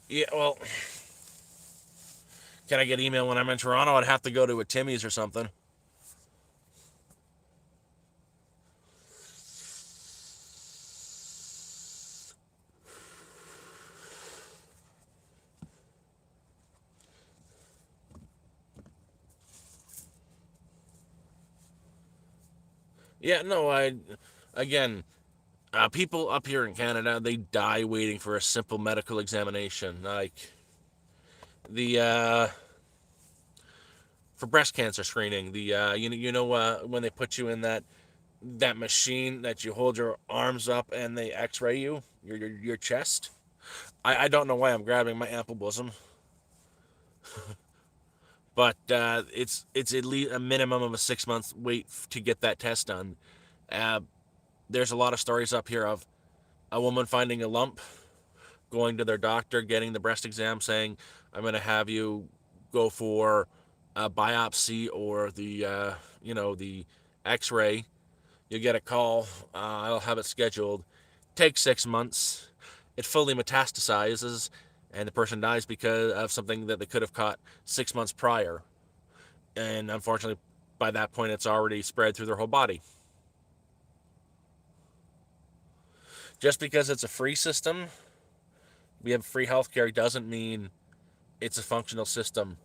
Yeah, well, can I get email when I'm in Toronto? I'd have to go to a Timmy's or something. Yeah, no, again, people up here in Canada, they die waiting for a simple medical examination. Like the for breast cancer screening, when they put you in that machine that you hold your arms up and they X-ray your chest. I don't know why I'm grabbing my ample bosom, but it's at least a minimum of a 6 month wait to get that test done. Uh, there's a lot of stories up here of a woman finding a lump, going to their doctor, getting the breast exam, saying, "I'm going to have you go for a biopsy or the X-ray." You get a call. I'll have it scheduled. Takes 6 months. It fully metastasizes, and the person dies because of something that they could have caught 6 months prior. And unfortunately, by that point, it's already spread through their whole body. Just because it's a free system, we have free healthcare, doesn't mean it's a functional system.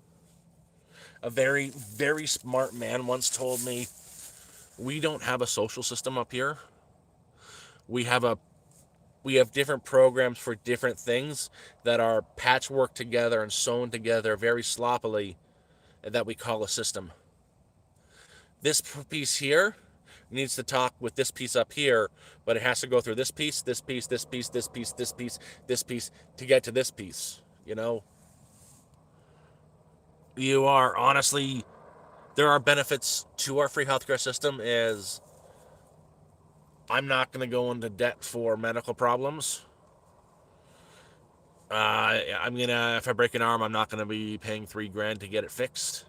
A very, very smart man once told me, we don't have a social system up here. We have a we have different programs for different things that are patchwork together and sewn together very sloppily, that we call a system. This piece here needs to talk with this piece up here, but it has to go through this piece, this piece, this piece, this piece, this piece, this piece to get to this piece. You are honestly, there are benefits to our free healthcare system. Is I'm not going to go into debt for medical problems. If I break an arm, I'm not gonna be paying $3,000 to get it fixed.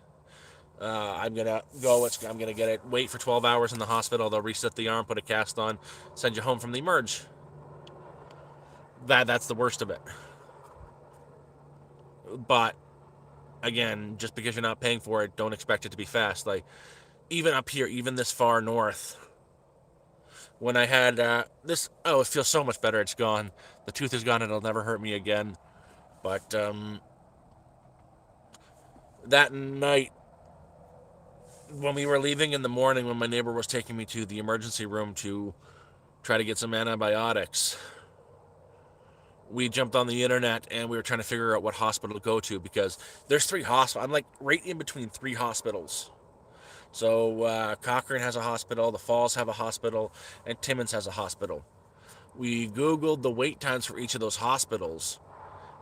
I'm gonna go. I'm gonna get it. Wait for 12 hours in the hospital. They'll reset the arm, put a cast on, send you home from the emerge. That's the worst of it. But again, just because you're not paying for it, don't expect it to be fast. Like even up here, even this far north, when I had this, it feels so much better. It's gone. The tooth is gone. It'll never hurt me again. But that night, when we were leaving in the morning, when my neighbor was taking me to the emergency room to try to get some antibiotics, we jumped on the internet and we were trying to figure out what hospital to go to because there's 3 hospitals. I'm like right in between 3 hospitals. So Cochrane has a hospital, the Falls have a hospital, and Timmins has a hospital. We Googled the wait times for each of those hospitals,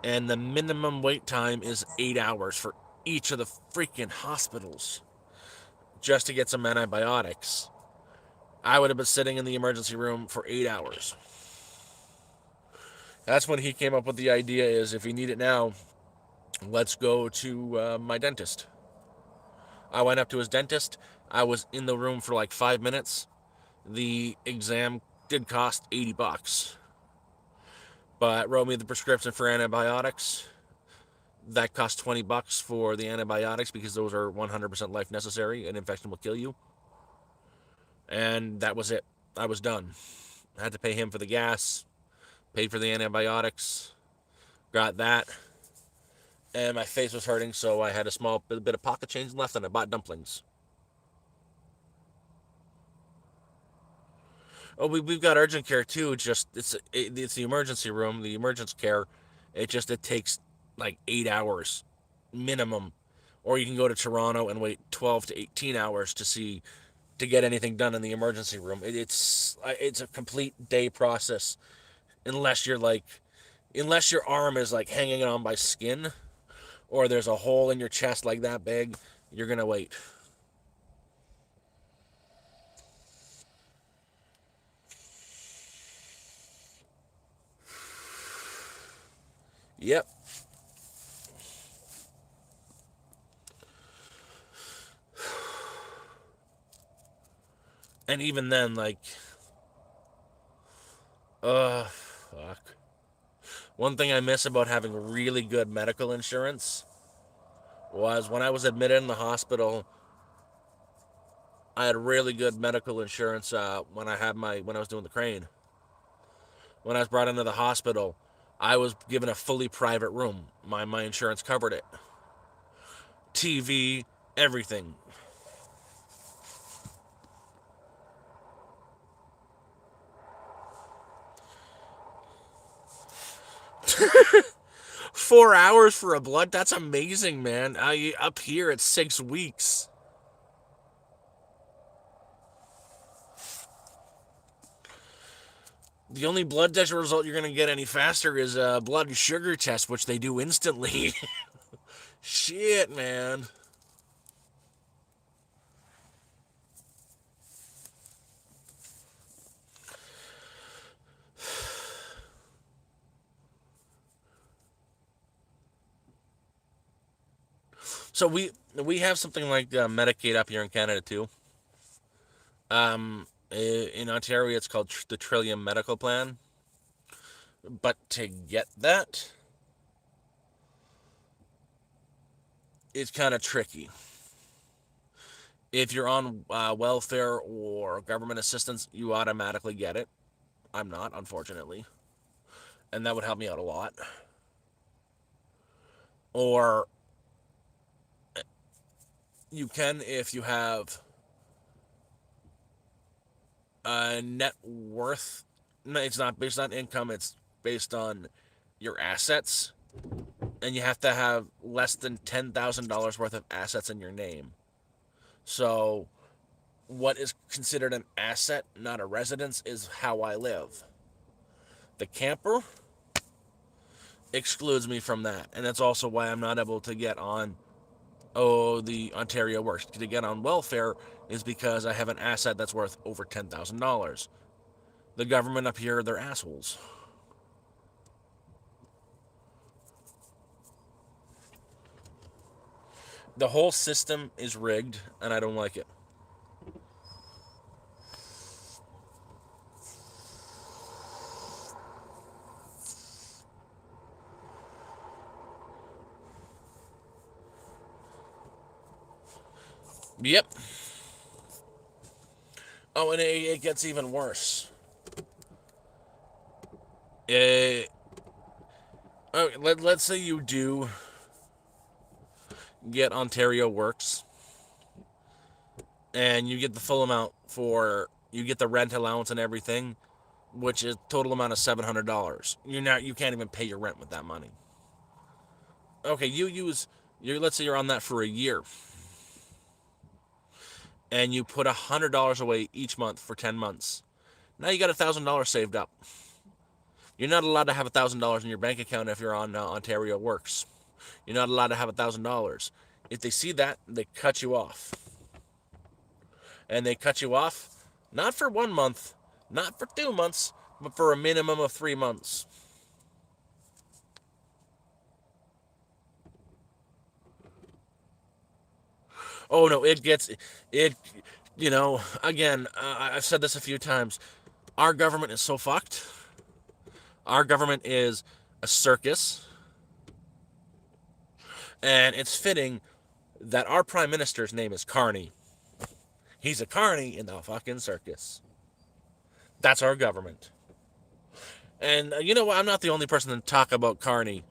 and the minimum wait time is 8 hours for each of the freaking hospitals just to get some antibiotics. I would have been sitting in the emergency room for 8 hours. That's when he came up with the idea is if you need it now, let's go to my dentist. I went up to his dentist. I was in the room for like 5 minutes. The exam did cost $80, but wrote me the prescription for antibiotics. That cost $20 for the antibiotics because those are 100% life necessary. An infection will kill you. And that was it. I was done. I had to pay him for the gas, paid for the antibiotics, got that, and my face was hurting, so I had a small bit of pocket change left, and I bought dumplings. Oh, we've got urgent care too. It's the emergency room, the emergency care. It takes like 8 hours minimum, or you can go to Toronto and wait 12 to 18 hours to get anything done in the emergency room. It's a complete day process unless unless your arm is like hanging on by skin, or there's a hole in your chest like that big, you're gonna wait. Yep. And even then, fuck. One thing I miss about having really good medical insurance was when I was admitted in the hospital. I had really good medical insurance when I was doing the crane. When I was brought into the hospital, I was given a fully private room. My insurance covered it. TV, everything. 4 hours for a blood? That's amazing, man. Up here, it's 6 weeks. The only blood test result you're going to get any faster is a blood and sugar test, which they do instantly. Shit, man. So we have something like Medicaid up here in Canada too. In Ontario, it's called the Trillium Medical Plan. But to get that, it's kind of tricky. If you're on welfare or government assistance, you automatically get it. I'm not, unfortunately, and that would help me out a lot. Or you can if you have a net worth. No, it's not based on income. It's based on your assets, and you have to have less than $10,000 worth of assets in your name. So, what is considered an asset, not a residence, is how I live. The camper excludes me from that, and that's also why I'm not able to get on the Ontario Works. To get on welfare is because I have an asset that's worth over $10,000. The government up here, they're assholes. The whole system is rigged, and I don't like it. Yep. Oh, and it gets even worse. Uh, let's say you do get Ontario Works. and you get the full amount you get the rent allowance and everything, which is total amount of $700. You can't even pay your rent with that money. Okay, let's say you're on that for a year, and you put $100 away each month for 10 months. Now you got $1,000 saved up. You're not allowed to have $1,000 in your bank account if you're on Ontario Works. You're not allowed to have $1,000. If they see that, they cut you off, and they cut you off not for 1 month, not for 2 months, but for a minimum of 3 months. Oh no, it. Again, I've said this a few times. Our government is so fucked. Our government is a circus, and it's fitting that our prime minister's name is Carney. He's a carny in the fucking circus. That's our government. And you know what? I'm not the only person to talk about Carney.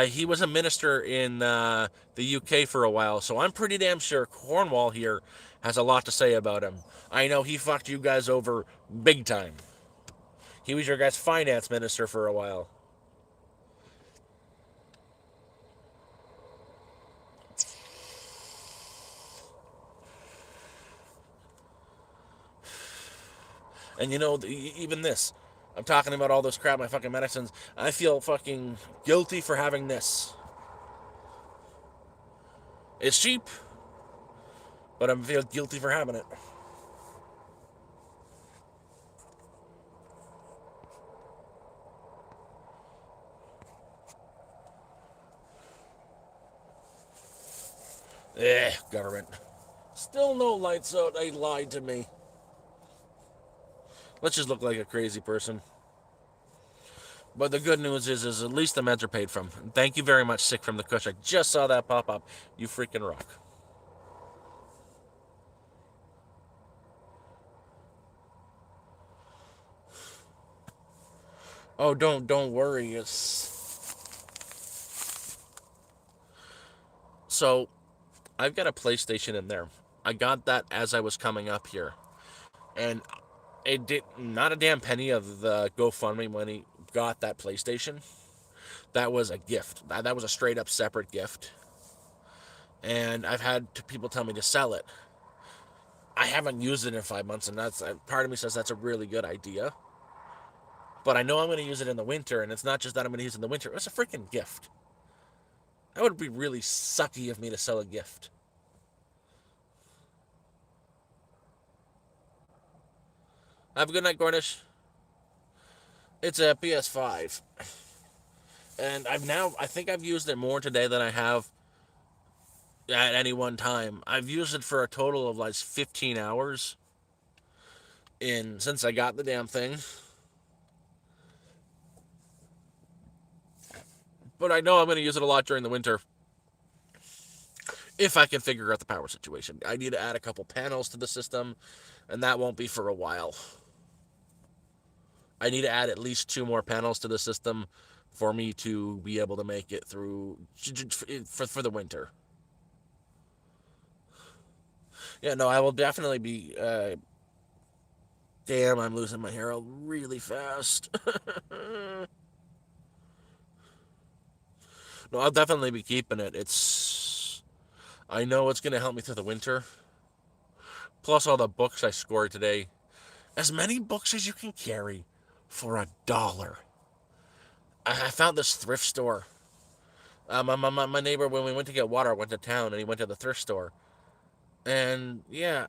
He was a minister in the UK for a while, so I'm pretty damn sure Cornwall here has a lot to say about him. I know he fucked you guys over big time. He was your guys' finance minister for a while. And even this, I'm talking about all this crap, my fucking medicines. I feel fucking guilty for having this. It's cheap, but I feel guilty for having it. Government. Still no lights out. They lied to me. Let's just look like a crazy person. But the good news is at least the meds are paid from. Thank you very much, Sick from the Kush. I just saw that pop up. You freaking rock. Oh, don't worry. So I've got a PlayStation in there. I got that as I was coming up here, and it did not a damn penny of the GoFundMe money got that PlayStation. That was a gift. That was a straight up separate gift. And I've had people tell me to sell it. I haven't used it in 5 months, and that's part of me says that's a really good idea. But I know I'm going to use it in the winter, and it's not just that I'm going to use it in the winter. It's a freaking gift. That would be really sucky of me to sell a gift. Have a good night, Gornish. It's a PS5, and I think I've used it more today than I have at any one time. I've used it for a total of like 15 hours in since I got the damn thing. But I know I'm going to use it a lot during the winter if I can figure out the power situation. I need to add a couple panels to the system, and that won't be for a while. I need to add at least 2 more panels to the system for me to be able to make it through for the winter. Yeah, no, I will definitely be. Damn, I'm losing my hair really fast. No, I'll definitely be keeping it. I know it's gonna help me through the winter. Plus all the books I scored today. As many books as you can carry for $1. I found this thrift store. My neighbor, when we went to get water, went to town and he went to the thrift store. And yeah,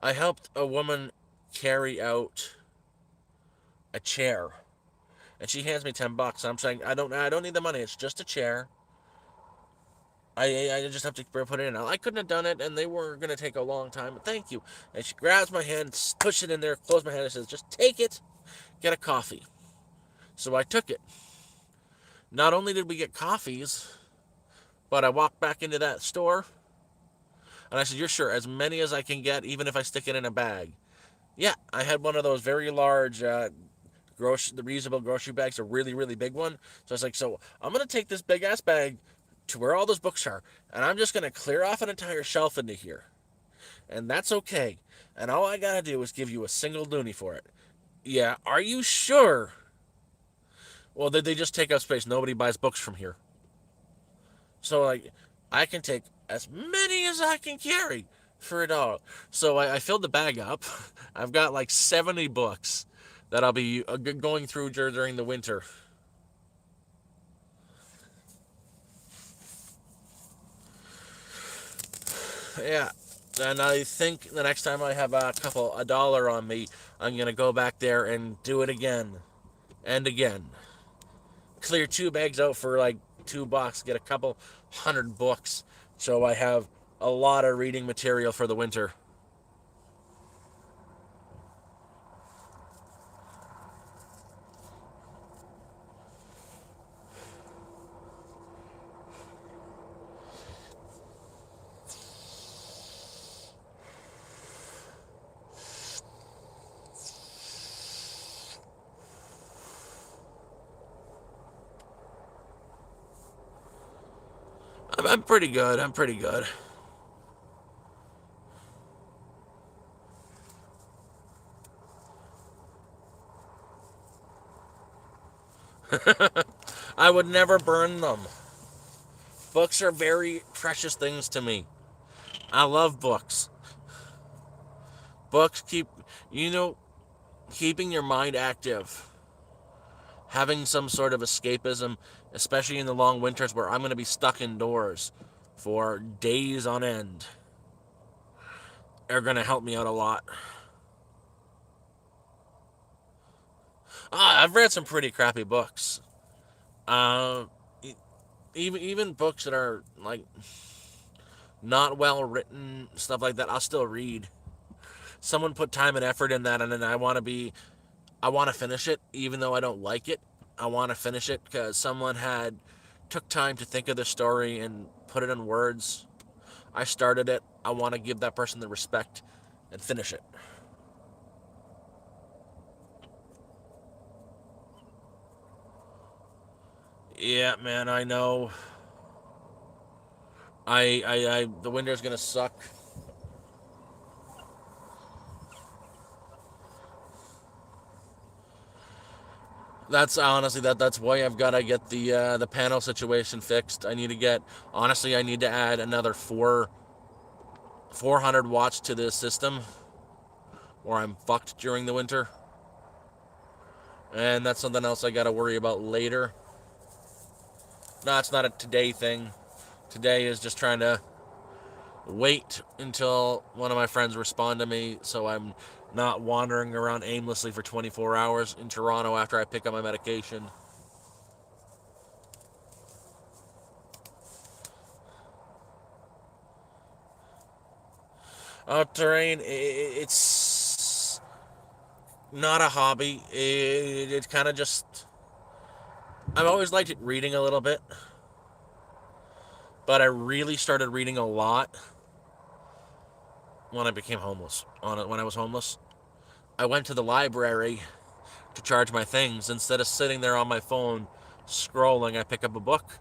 I helped a woman carry out a chair. And she hands me $10. I'm saying I don't need the money. It's just a chair. I just have to put it in. I couldn't have done it, and they were gonna take a long time. But thank you. And she grabs my hand, push it in there, close my hand, and says, "Just take it, get a coffee." So I took it. Not only did we get coffees, but I walked back into that store, and I said, "You're sure? As many as I can get, even if I stick it in a bag." Yeah, I had one of those very large the reusable grocery bags, a really, really big one. So I was like, so I'm going to take this big ass bag to where all those books are, and I'm just going to clear off an entire shelf into here. And that's okay. And all I gotta do is give you a single loonie for it. Yeah, are you sure? Well, they just take up space. Nobody buys books from here. So, like, I can take as many as I can carry for $1. So I filled the bag up. I've got like 70 books that I'll be going through during the winter. Yeah. And I think the next time I have a dollar on me, I'm gonna go back there and do it again and again. Clear 2 bags out for like $2, get a couple hundred books, so I have a lot of reading material for the winter. I'm pretty good. I'm pretty good. I would never burn them. Books are very precious things to me. I love books. Books keep, you know, keeping your mind active, having some sort of escapism, especially in the long winters where I'm going to be stuck indoors for days on end, are going to help me out a lot. I've read some pretty crappy books. Uh, e- even books that are like not well written, stuff like that, I'll still read. Someone put time and effort in that, and then I want to finish it, even though I don't like it. I want to finish it because someone had took time to think of the story and put it in words. I started it. I want to give that person the respect and finish it. Yeah, man, I know. The winter's gonna suck. That's honestly that's why I've got to get the panel situation fixed. I need to get honestly I need to add another 400 watts to this system, or I'm fucked during the winter. And that's something else I got to worry about later. No, it's not a today thing. Today is just trying to wait until one of my friends respond to me, so I'm not wandering around aimlessly for 24 hours in Toronto after I pick up my medication. Terrain, it's not a hobby. It kind of just. I've always liked it reading a little bit, but I really started reading a lot when I became homeless. When I was homeless, I went to the library to charge my things. Instead of sitting there on my phone scrolling, I pick up a book.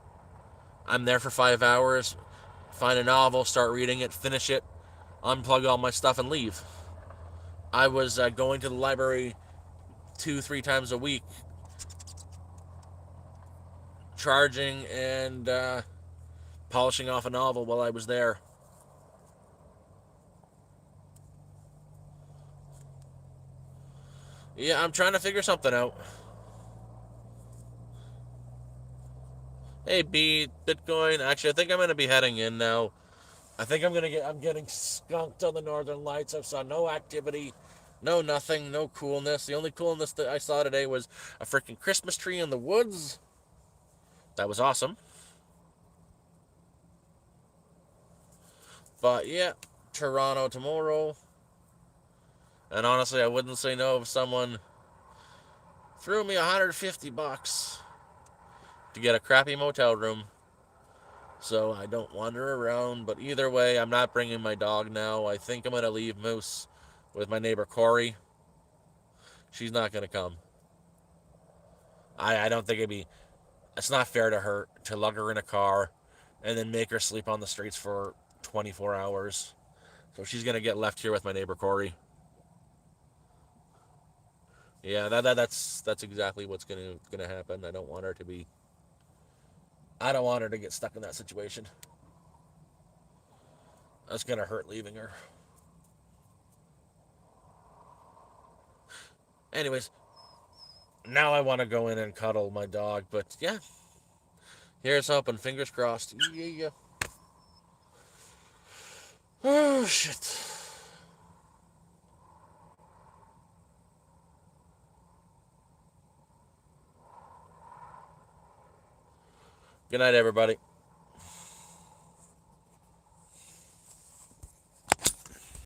I'm there for 5 hours, find a novel, start reading it, finish it, unplug all my stuff, and leave. I was going to the library 2, 3 times a week, charging and polishing off a novel while I was there. Yeah, I'm trying to figure something out. Hey, B, Bitcoin. Actually, I think I'm gonna be heading in now. I think I'm getting skunked on the Northern Lights. I saw no activity, no nothing, no coolness. The only coolness that I saw today was a freaking Christmas tree in the woods. That was awesome. But yeah, Toronto tomorrow. And honestly, I wouldn't say no if someone threw me $150 to get a crappy motel room so I don't wander around. But either way, I'm not bringing my dog now. I think I'm going to leave Moose with my neighbor Corey. She's not going to come. I don't think it'd be. It's not fair to her to lug her in a car and then make her sleep on the streets for 24 hours. So she's gonna get left here with my neighbor Corey. Yeah, that's exactly what's gonna happen. I don't want her to get stuck in that situation. That's gonna hurt leaving her. Anyways, now I want to go in and cuddle my dog, but yeah, here's hoping. Fingers crossed. Yeah. Oh shit. Good night, everybody.